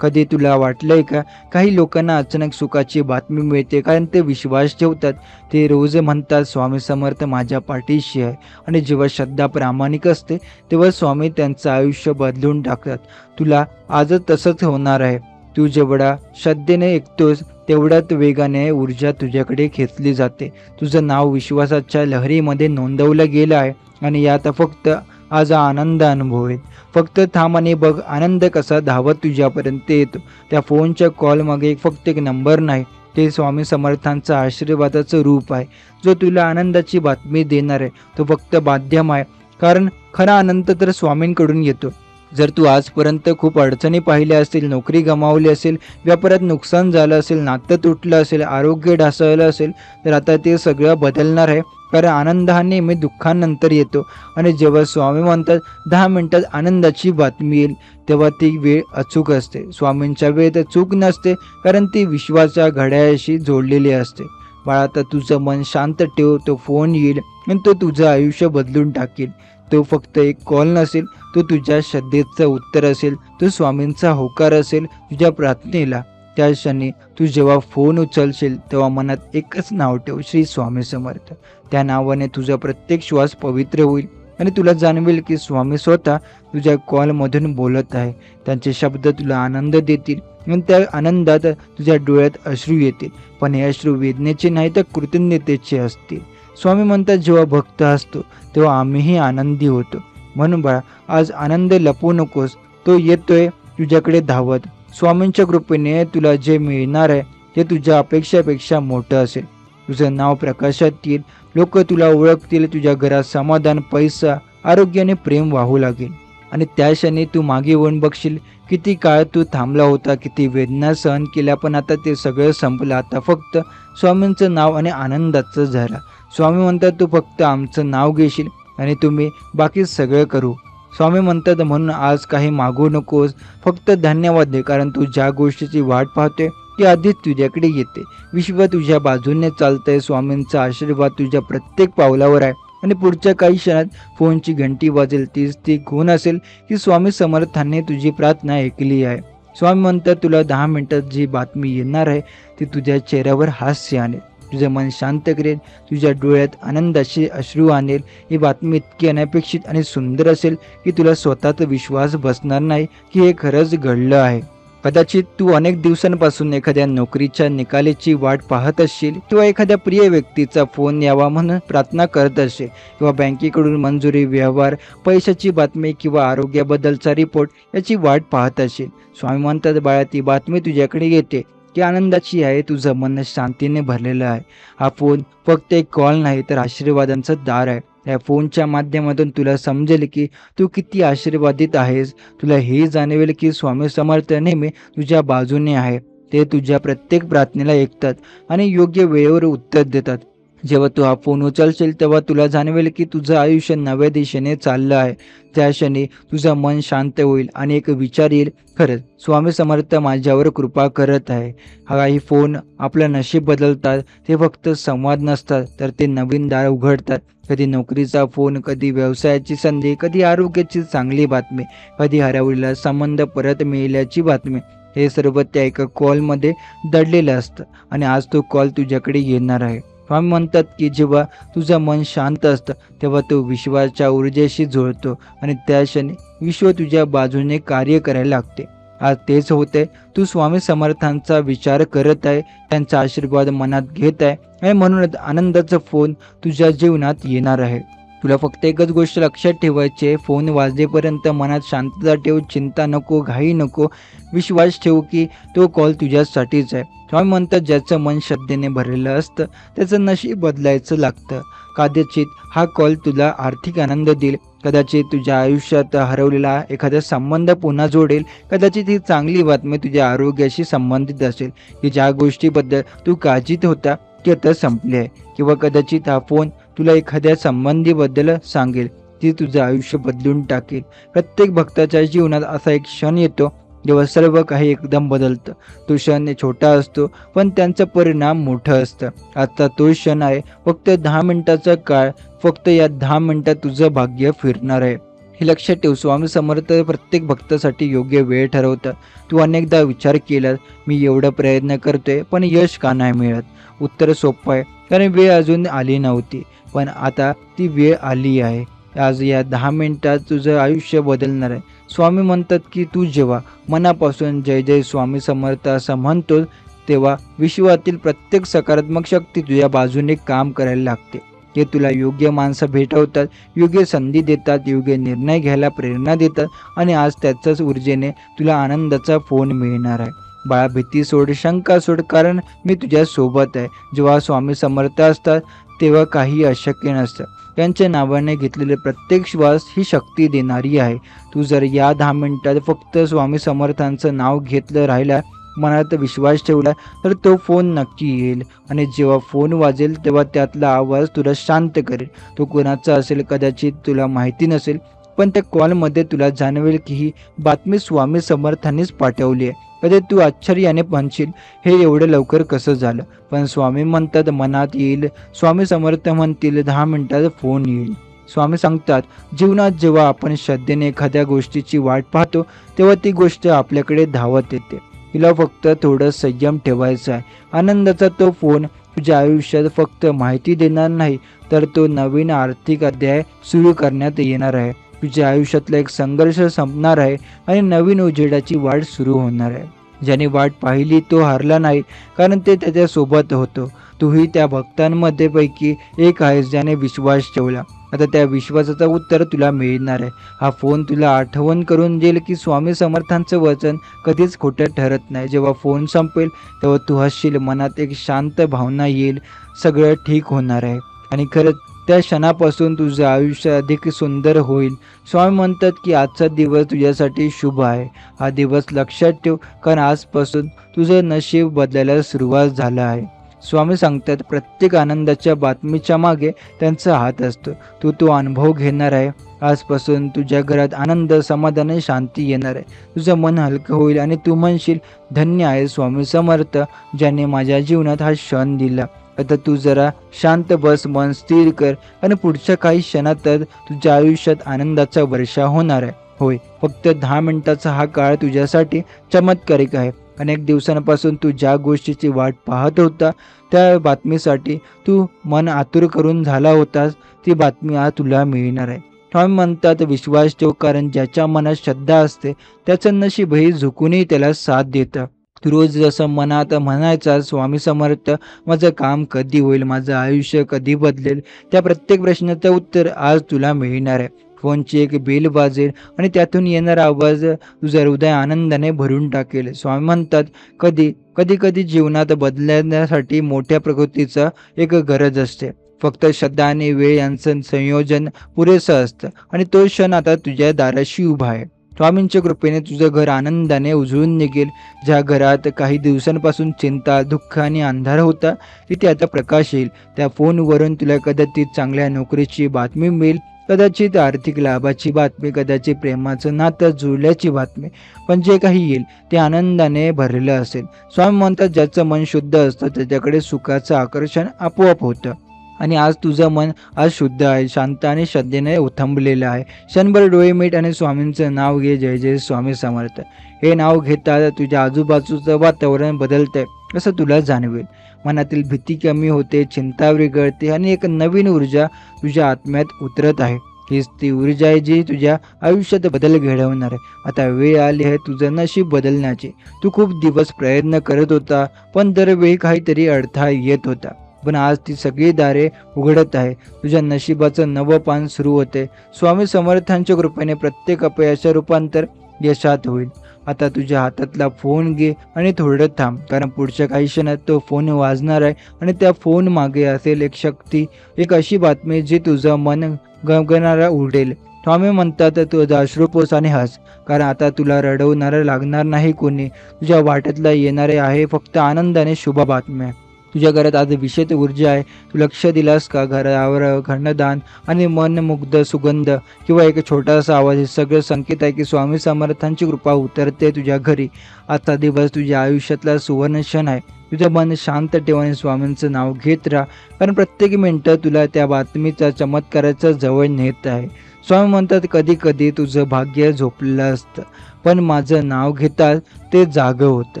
कधी तुला वाटलंय का काही लोकांना अचानक सुखाची बातमी मिळते कारण ते विश्वास ठेवतात. ते रोज म्हणतात स्वामी समर्थ माझ्या पाठीशी आहे. आणि जेव्हा श्रद्धा प्रामाणिक असते तेव्हा स्वामी त्यांचं आयुष्य बदलून टाकतात. तुला आजच तसंच होणार आहे. तू जेवढा श्रद्धेने ऐकतोस तेवढ्याच वेगाने ऊर्जा तुझ्याकडे खेचली जाते. तुझं नाव विश्वासाच्या लहरीमध्ये नोंदवलं गेलं आहे आणि यात फक्त आज आनंद अनुभवेल. फक्त थांब आणि बघ आनंद कसा धावत तुझ्यापर्यंत येतो. त्या फोनच्या कॉलमागे फक्त एक नंबर नाही, ते स्वामी समर्थांचं आशीर्वादाचं रूप आहे. जो तुला आनंदाची बातमी देणार आहे. तो फक्त माध्यम आहे, कारण खरा आनंद तर स्वामींकडून येतो. जर तू आजपर्यंत खूप अडचणी पाहिल्या असतील, नोकरी गमावली असेल, व्यापारात नुकसान झालं असेल, नातं तुटलं असेल, आरोग्य ढासळलं असेल, तर आता ते सगळं बदलणार आहे. कारण आनंद हा नेहमी दुःखानंतर येतो. आणि जेव्हा स्वामी म्हणतात 10 मिनिटात आनंदाची बातमी येईल, तेव्हा ती वेळ अचूक असते. स्वामींच्या वेळेत चूक नसते, कारण ती विश्वाच्या घड्याळाशी जोडलेली असते. बाळा, आता तुझं मन शांत ठेव. तो फोन येईल आणि तो तुझं आयुष्य बदलून टाकेल. तो फक्त एक कॉल नसेल, तो तुझ्या श्रद्धेचं उत्तर असेल, तो स्वामींचा होकार असेल तुझ्या प्रार्थनेला. त्या क्षणी तू जेव्हा फोन उचलशील तेव्हा मनात एकच नाव ठेव, श्री स्वामी समर्थ. त्या नावाने तुझा प्रत्येक श्वास पवित्र होईल आणि तुला जाणवेल की स्वामी स्वतः तुझ्या कॉलमधून बोलत आहे. त्यांचे शब्द तुला आनंद देतील आणि त्या आनंदात तुझ्या डोळ्यात अश्रू येतील. पण हे अश्रू वेदनेचे नाही तर कृतज्ञतेचे असतील. स्वामी म्हणतात जेव्हा भक्त असतो तेव्हा आम्हीही आनंदी होतो. म्हणून बाळा, आज आनंद लपवू नकोस, तो येतोय तुझ्याकडे धावत. स्वामींच्या कृपेने तुला जे मिळणार आहे ते तुझ्या अपेक्षापेक्षा मोठं असेल. तुझं नाव प्रकाशात येईल, लोक तुला ओळखतील, तुझ्या घरात समाधान, पैसा, आरोग्य आणि प्रेम वाहू लागेल. आणि त्या क्षणी तू मागे वळून बघशील, किती काळ तू थांबला होता, किती वेदना सहन केल्या, पण आता ते सगळं संपलं. आता फक्त स्वामींचं नाव आणि आनंदाचं झाला. स्वामी म्हणतात तू फक्त आमचं नाव घेशील आणि तुम्ही बाकी सगळं करू. स्वामी म्हणतात म्हणून आज काही मागू नकोस, फक्त धन्यवाद दे. कारण तू ज्या गोष्टीची वाट पाहतोय ती आधीच तुझ्याकडे येते. विश्व तुझ्या बाजूने चालतंय. स्वामींचा आशीर्वाद तुझ्या प्रत्येक पावलावर आहे. आणि पुढच्या काही क्षणात फोनची घंटी वाजेल. तीच ती खूण असेल की स्वामी समर्थांनी तुझी प्रार्थना ऐकली आहे. स्वामी म्हणतात तुला 10 मिनिटात जी बातमी येणार आहे ती तुझ्या चेहऱ्यावर हास्य आणेल, तुझं मन शांत करेल, तुझ्या डोळ्यात आनंदाचे अश्रू आणेल. ही बातमी इतकी अनपेक्षित आणि सुंदर असेल की तुला स्वतःचा विश्वास बसणार नाही की हे खरंच घडलं आहे. कदाचित तू अनेक दिवसांपासून एखाद्या नोकरीच्या निकालाची वाट पाहत असशील, किंवा एखाद्या प्रिय व्यक्तीचा फोन यावा म्हणून प्रार्थना करत असशील, किंवा बँकेकडून मंजुरी, व्यवहार, पैशाची बातमी किंवा आरोग्याबद्दलचा रिपोर्ट याची वाट पाहत असशील. स्वामी म्हणतात बाळा, ती बातमी तुझ्याकडे येते, ती आनंदाची आहे. तुझं मन शांतीने भरलेलं आहे. हा फोन फक्त एक कॉल नाही तर आशीर्वादांचं दार आहे. या फोनच्या माध्यमातून तुला समजेल की तू किती आशीर्वादित आहेस. तुला हे जाणवेल की स्वामी समर्थ नेहमी तुझ्या बाजूने आहे. ते तुझ्या प्रत्येक प्रार्थनेला ऐकतात आणि योग्य वेळेवर उत्तर देतात. जेव्हा तू हा फोन उचलशील तेव्हा तुला जाणवेल की तुझं आयुष्य नव्या दिशेने चाललं आहे. त्या क्षणी तुझं मन शांत होईल आणि एक विचार येईल, खरंच स्वामी समर्थ माझ्यावर कृपा करत आहे. काही फोन आपलं नशीब बदलतात. ते फक्त संवाद नसतात तर ते नवीन दार उघडतात. कधी नोकरीचा फोन, कधी व्यवसायाची संधी, कधी आरोग्याची चांगली बातमी, कधी हरवलेला संबंध परत मिळाल्याची बातमी. हे सर्व त्या एका कॉलमध्ये दडलेलं असतं आणि आज तो कॉल तुझ्याकडे येणार आहे. स्वामी म्हणतात की जेव्हा तुझं मन शांत असतं तेव्हा तो विश्वाच्या ऊर्जेशी जुळतो आणि त्या क्षणी विश्व तुझ्या बाजूने कार्य करायला लागते. आज तेच होतंय. तू स्वामी समर्थांचा विचार करत आहे, त्यांचा आशीर्वाद मनात घेत आहे आणि म्हणूनच आनंदाचा फोन तुझ्या जीवनात येणार आहे. तुला फक्त एकच गोष्ट लक्षात ठेवायची आहे, फोन वाजेपर्यंत मनात शांतता ठेव, चिंता नको, घाई नको. विश्वास ठेव की तो कॉल तुझ्यासाठीच आहे. स्वामी म्हणतात ज्याचं मन श्रद्धेने भरलेलं असतं त्याचं नशीब बदलायचं लागतं. कदाचित हा कॉल तुला आर्थिक आनंद देईल, कदाचित तुझ्या आयुष्यात हरवलेला एखादा संबंध पुन्हा जोडेल, कदाचित ही चांगली बातमी तुझ्या आरोग्याशी संबंधित असेल की ज्या गोष्टीबद्दल तू काळजीत होता की आता संपली आहे. किंवा कदाचित हा फोन तुला एखाद्या संबंधीबद्दल सांगेल, ती तुझं आयुष्य बदलून टाकेल. प्रत्येक भक्ताच्या जीवनात असा एक क्षण येतो जेव्हा सर्व काही एकदम बदलतं. तो क्षण छोटा असतो पण त्यांचा परिणाम मोठं असतं. आता तो क्षण आहे फक्त 10 मिनिटाचा काळ. फक्त या 10 मिनिटात तुझं भाग्य फिरणार आहे. हे लक्षात ठेव, स्वामी समर्थ प्रत्येक भक्तासाठी योग्य वेळ ठरवतात. तू अनेकदा विचार केला, मी एवढा प्रयत्न करतोय पण यश का नाही मिळत? उत्तर सोपं आहे, कारण वेळ अजून आली नव्हती, पण आता ती वेळ आली आहे. आज या 10 मिनिटात तुझं आयुष्य बदलणार आहे. स्वामी म्हणतात की तू जेव्हा मनापासून जय जय स्वामी समर्थ असं म्हणतोस, तेव्हा विश्वातील प्रत्येक सकारात्मक शक्ती तुझ्या बाजूने काम करायला लागते. ते तुला योग्य माणसं भेटवतात, योग्य संधी देतात, योग्य निर्णय घ्यायला प्रेरणा देतात आणि आज त्याच्याच ऊर्जेने तुला आनंदाचा फोन मिळणार आहे. बाळा, भीती सोड, शंका सोड, कारण मी तुझ्या सोबत आहे. जेव्हा स्वामी समर्थ असतात तेव्हा काही अशक्य नसतं. त्यांच्या नावाने घेतलेले प्रत्येक श्वास ही शक्ती देणारी आहे. तू जर या 10 मिनिटात फक्त स्वामी समर्थांचं नाव घेतलं राहिला, मनात विश्वास ठेवला, तर तो फोन नक्की येईल. आणि जेव्हा फोन वाजेल तेव्हा त्यातला आवाज तुला शांत करेल. तो कोणाचा असेल कदाचित तुला माहिती नसेल, पण त्या कॉलमध्ये तुला जाणवेल की ही बातमी स्वामी समर्थांनीच पाठवली आहे. कधी तू आश्चर्याने म्हणशील, हे एवढं लवकर कसं झालं? पण स्वामी म्हणतात मनात येईल. स्वामी समर्थ म्हणतील 10 मिनिटात फोन येईल. स्वामी सांगतात, जीवनात जेव्हा आपण श्रद्धेने एखाद्या गोष्टीची वाट पाहतो तेव्हा ती गोष्ट आपल्याकडे धावत येते. तिला फक्त थोडं संयम ठेवायचा आहे. आनंदाचा तो फोन तुझ्या आयुष्यात फक्त माहिती देणार नाही, तर तो नवीन आर्थिक अध्याय सुरू करण्यात येणार आहे. तुझ्या आयुष्यातला एक संघर्ष संपणार आहे आणि नवीन उजेडाची वाट सुरू होणार आहे. ज्याने वाट पाहिली तो हरला नाही, कारण ते त्याच्यासोबत होतो. तूही त्या भक्तांमध्ये पैकी एक आहेस ज्याने विश्वास ठेवला. आता त्या विश्वासाचं उत्तर तुला मिळणार आहे. हा फोन तुला आठवण करून देईल की स्वामी समर्थांचं वचन कधीच खोटं ठरत नाही. जेव्हा फोन संपेल तेव्हा तू हसशील, मनात एक शांत भावना येईल, सगळं ठीक होणार आहे. आणि खरंच त्या क्षणापासून तुझं आयुष्य अधिक सुंदर होईल. स्वामी म्हणतात की आजचा दिवस तुझ्यासाठी शुभ आहे. हा दिवस लक्षात ठेव, कारण आजपासून तुझं नशीब बदलायला सुरुवात झालं आहे. स्वामी सांगतात, प्रत्येक आनंदाच्या बातमीच्या मागे त्यांचा हात असतो. तो अनुभव घेणार आहे. आजपासून तुझ्या घरात आनंद, समाधान आणि शांती येणार आहे. तुझं मन हलकं होईल आणि तू म्हणशील, धन्य आहे स्वामी समर्थ ज्याने माझ्या जीवनात हा क्षण दिला. आता तू जरा शांत बस, मन स्थिर कर आणि पुढच्या काही क्षणातच तुझ्या आयुष्यात आनंदाचा वर्षा होणार आहे. होय, फक्त 10 मिनिटाचा हा काळ तुझ्यासाठी चमत्कारिक आहे. अनेक दिवसांपासून तू ज्या गोष्टीची वाट पाहत होता, त्या बातमीसाठी तू मन आतुर करून झाला होतास, ती बातमी आज तुला मिळणार आहे. स्वामी म्हणतात, विश्वास ठेव, कारण ज्याच्या मनात श्रद्धा असते त्याचं नशीबही झुकूनही त्याला साथ देतं. तू रोज जसं मनात म्हणायचा, स्वामी समर्थ माझं काम कधी होईल, माझं आयुष्य कधी बदलेल, त्या प्रत्येक प्रश्नाचं उत्तर आज तुला मिळणार आहे. फोनची एक बेल वाजेल आणि त्यातून येणारा आवाज तुझं हृदय आनंदाने भरून टाकेल. स्वामी म्हणतात, कधी जीवनात बदलण्यासाठी मोठ्या प्रकृतीचा एक गरज असते. फक्त श्रद्धा आणि वेळ यांचं संयोजन पुरेसं असतं आणि तो क्षण आता तुझ्या दाराशी उभा आहे. स्वामींच्या कृपेने तुझं घर आनंदाने उजळून निघेल. ज्या घरात काही दिवसांपासून चिंता, दुःख आणि अंधार होता, तिथे आता प्रकाश येईल. त्या फोनवरून तुला कदाचित चांगल्या नोकरीची बातमी मिळेल, कदाचित आर्थिक लाभाची बातमी, कदाचित प्रेमाचं नातं जुळल्याची बातमी, पण जे काही येईल ते आनंदाने भरलेलं असेल. स्वामी म्हणतात, ज्याचं मन शुद्ध असतं त्याच्याकडे सुखाचं आकर्षण आपोआप होतं. आणि आज तुझं मन आज शुद्ध आहे, शांत आणि श्रद्धेने उथंबलेलं आहे. क्षणभर डोळे मीट आणि स्वामींचं नाव घे, जय जय स्वामी समर्थ. हे नाव घेता तुझ्या आजूबाजूचं वातावरण बदलतंय असं तुला जाणवेल. मनातील भीती कमी होते, चिंता विरघळते आणि एक नवीन ऊर्जा तुझ्या आत्म्यात उतरत आहे. हीच ती ऊर्जा आहे जी तुझ्या आयुष्यात बदल घडवणार आहे. आता वेळ आली आहे तुझं नशीब बदलण्याची. तू खूप दिवस प्रयत्न करत होता, पण दरवेळी काहीतरी अडथळा येत होता, पण आज ती सगळी दारे उघडत आहे. तुझ्या नशिबाचं नवं पान सुरू होते. स्वामी समर्थांच्या कृपेने प्रत्येक अपयशाचं रूपांतर यशात होईल. आता तुझ्या हातातला फोन घे आणि थोडं थांब, कारण पुढच्या काही क्षणात तो फोन वाजणार आहे आणि त्या फोन मागे असेल एक शक्ती, एक अशी बातमी जी तुझं मन गगनाला उडेल. स्वामी म्हणतात, तुझं अश्रुपोस आणि हस, कारण आता तुला रडवणारं लागणार नाही कोणी. तुझ्या वाटेतला येणारे आहे फक्त आनंद आणि शुभ बातम्या. तुझ्या घरात आज विशेष ऊर्जा आहे. तू लक्ष दिलास का? घरावर घनदान आणि मनमुग्ध सुगंध किंवा एक छोटासा आवाज, हे सगळं संकेत आहे की स्वामी समर्थांची कृपा उतरते तुझ्या घरी. आजचा दिवस तुझ्या आयुष्यातला सुवर्ण क्षण आहे. तुझं मन शांत ठेव आणि स्वामींचं नाव घेत राहा, कारण प्रत्येक मिनिटं तुला त्या बातमीचा चमत्काराच्या जवळ नेत आहे. स्वामी म्हणतात, कधी कधी तुझं भाग्य झोपलेलं असतं, पण माझं नाव घेताच ते जागं होतं,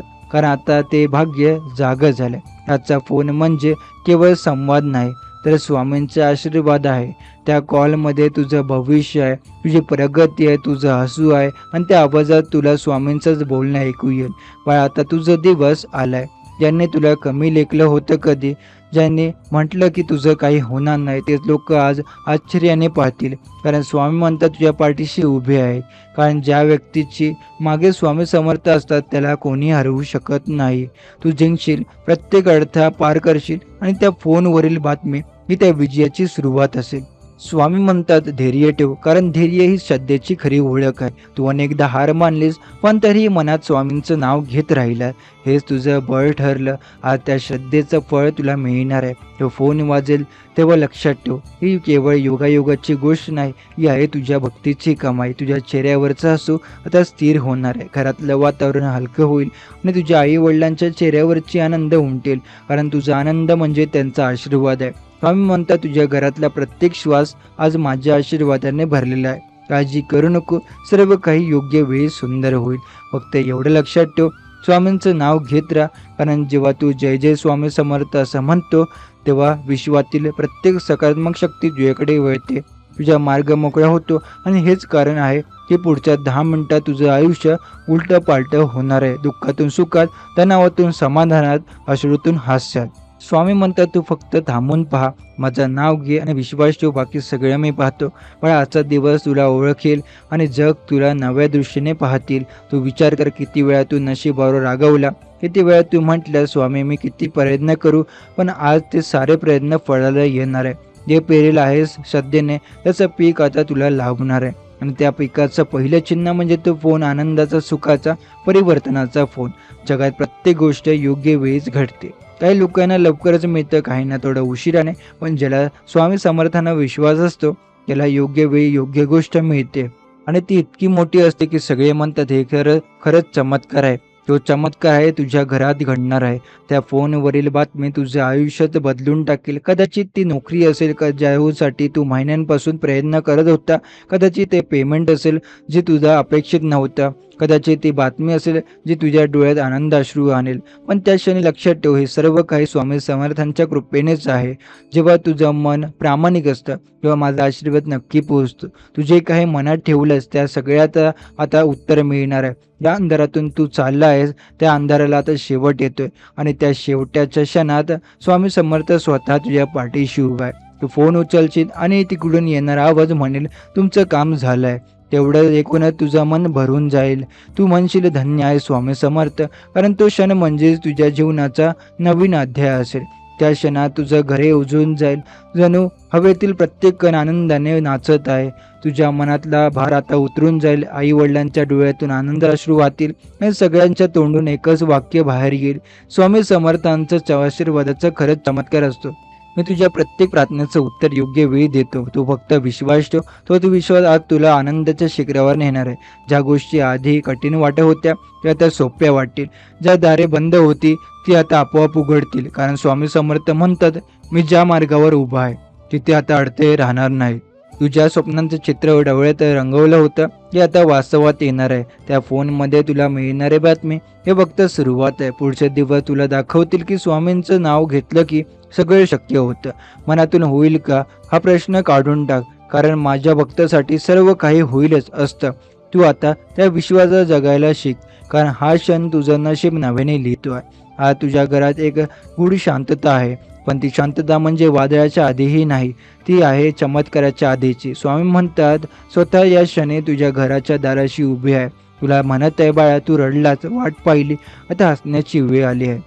कारण आता ते भाग्य जागं झालंय. आजचा फोन म्हणजे केवळ संवाद नाही, तर स्वामींचा आशीर्वाद आहे. त्या कॉलमध्ये तुझं भविष्य आहे, तुझी प्रगती आहे, तुझं हसू आहे आणि त्या आवाजात तुला स्वामींचंच बोलणं ऐकू येईल. बाळा, आता तुझा दिवस आलाय. ज्यांनी तुला कमी लेखलं होतं कधी, ज्यांनी म्हटलं की तुझं काही होणार नाही, तेच लोक आज आश्चर्याने पाहतील, कारण स्वामी म्हणतात तुझ्या पाठीशी उभे आहे. कारण ज्या व्यक्तीची मागे स्वामी समर्थ असतात त्याला कोणी हरवू शकत नाही. तू जिंकशील, प्रत्येक अडथळा पार करशील आणि त्या फोनवरील बातमी ही त्या विजयाची सुरुवात असेल. स्वामी म्हणतात धैर्य ठेव, कारण धैर्य ही श्रद्धेची खरी ओळख आहे. तू अनेकदा हार मानलीस, पण तरीही मनात स्वामींचं नाव घेत राहिला, हेच तुझं बळ ठरलं. आज त्या श्रद्धेचं फळ तुला मिळणार आहे. तो फोन वाजेल तेव्हा लक्षात ठेव, ही केवळ योगायोगाची गोष्ट नाही, ही आहे तुझ्या भक्तीची कमाई. तुझ्या चेहऱ्यावरचा हसू आता स्थिर होणार आहे, घरातलं वातावरण हलकं होईल आणि तुझ्या आई वडिलांच्या चेहऱ्यावरची आनंद उमटेल, कारण तुझा आनंद म्हणजे त्यांचा आशीर्वाद आहे. स्वामी म्हणतात तुझ्या घरातला प्रत्येक श्वास आज माझ्या आशीर्वादाने भरलेला आहे. काळजी करू नको, सर्व काही योग्य वेळी सुंदर होईल. फक्त एवढं लक्षात ठेव, स्वामींचं नाव घेत राहा, कारण जेव्हा तू जय जय स्वामी समर्थ असं म्हणतो, तेव्हा विश्वातील प्रत्येक सकारात्मक शक्ती तुझ्याकडे वळते, तुझा मार्ग मोकळा होतो. आणि हेच कारण आहे की पुढच्या 10 मिनिटात तुझं आयुष्य उलटं पालटं होणार आहे. दुःखातून सुखात, तणावातून समाधानात, अश्रूतून हास्यात. स्वामी म्हणतात तू फक्त थांबून पहा, माझं नाव घे आणि विश्वास ठेव, बाकी सगळं मी पाहतो. पण आजचा दिवस तुला ओळखेल आणि जग तुला नव्या दृष्टीने पाहतील. तू विचार कर, किती वेळा तू नशिबावर रागवला, किती वेळा तू म्हटलं स्वामी मी किती प्रयत्न करू, पण आज ते सारे प्रयत्न फळाला येणार आहे. जे पेरेल आहेस श्रद्धेने, त्याचं पीक आता तुला लाभणार आहे. आणि त्या पिकाचं पहिलं चिन्ह म्हणजे तो फोन, आनंदाचा, सुखाचा, परिवर्तनाचा फोन. जगात प्रत्येक गोष्ट योग्य वेळीच घडते. काही लोकांना लवकरच मिळतं, काहींना थोडं उशिराने, पण ज्याला स्वामी समर्थांना विश्वास असतो त्याला योग्य वेळी योग्य गोष्ट मिळते. आणि ती इतकी मोठी असते की सगळे म्हणतात हे खरंच चमत्कार आहे. तो चमत्कार आहे तुझ्या घरात घडणार आहे. त्या फोनवरील बातमी तुझं आयुष्यात बदलून टाकेल. कदाचित ती नोकरी असेल ज्यासाठी तू महिन्यांपासून प्रयत्न करत होता, कदाचित ते पेमेंट असेल जे तुझा अपेक्षित नव्हतं, कदाचित ती बातमी असेल जी तुझ्या डोळ्यात आनंद अश्रू आणेल. पण त्या क्षणी लक्षात ठेव, हे सर्व काही स्वामी समर्थांच्या कृपेनेच आहे. जेव्हा तुझं मन प्रामाणिक असतं तेव्हा माझा आशीर्वाद नक्की पोहोचतो. तू जे काही मनात ठेवलंस त्या सगळ्यात आता उत्तर मिळणार आहे. या अंधारातून तू चालला आहेस, त्या अंधाराला आता शेवट येतोय आणि त्या शेवटाच्या क्षणात स्वामी समर्थ स्वतः तुझ्या पाठीशी उभा आहे. तू फोन उचलशील आणि तिकडून येणारा आवाज म्हणेल तुमचं काम झालंय. तेवढं ऐकून तुझं मन भरून जाईल. तू म्हणशील धन्य आहे स्वामी समर्थ, कारण तो क्षण म्हणजेच तुझ्या जीवनाचा नवीन अध्याय असेल. त्या क्षणात तुझं घरे उजळून जाईल, जणू हवेतील प्रत्येक कण आनंदाने नाचत आहे. तुझ्या मनातला भार आता उतरून जाईल. आई वडिलांच्या डोळ्यातून आनंद अश्रू वाहतील आणि सगळ्यांच्या तोंडून एकच वाक्य बाहेर येईल, स्वामी समर्थांचं आशीर्वादाचा खरंच चमत्कार असतो. मी तुझ्या प्रत्येक प्रार्थनेचं उत्तर योग्य वेळी देतो. तू फक्त विश्वास ठेव. तो विश्वास आज तुला आनंदाच्या शिखरावर नेणार आहे. ज्या गोष्टी आधी कठीण वाटत होत्या त्या आता सोप्या वाटतील. ज्या दारे बंद होती ती आता आपोआप उघडतील, कारण स्वामी समर्थ म्हणतात मी ज्या मार्गावर उभा आहे तिथे आता अडथळे राहणार नाहीत. तुझ्या स्वप्नांचं चित्र डोळ्यात रंगवलं होतं हे आता वास्तवात येणार आहे. त्या फोनमध्ये तुला मिळणारी बातमी हे फक्त सुरुवात आहे. पुढचे दिवस तुला दाखवतील की स्वामींचं नाव घेतलं की सगळं शक्य होतं. मनातून होईल का हा प्रश्न काढून टाक, कारण माझ्या भक्तासाठी सर्व काही होईलच असतं. तू आता त्या विश्वासात जगायला शिक, कारण हा क्षण तुझं नशीब नव्याने लिहितो आहे. आज तुझ्या घरात एक गूढ शांतता आहे, पण ती शांतता म्हणजे वादळाच्या आधीही नाही, ती आहे चमत्काराच्या आधीची. स्वामी म्हणतात स्वतः या क्षणी तुझ्या घराच्या दाराशी उभी आहे. तुला म्हणत आहे बाळा तू रडलाच, वाट पाहिली, आता हसण्याची वेळ आली आहे.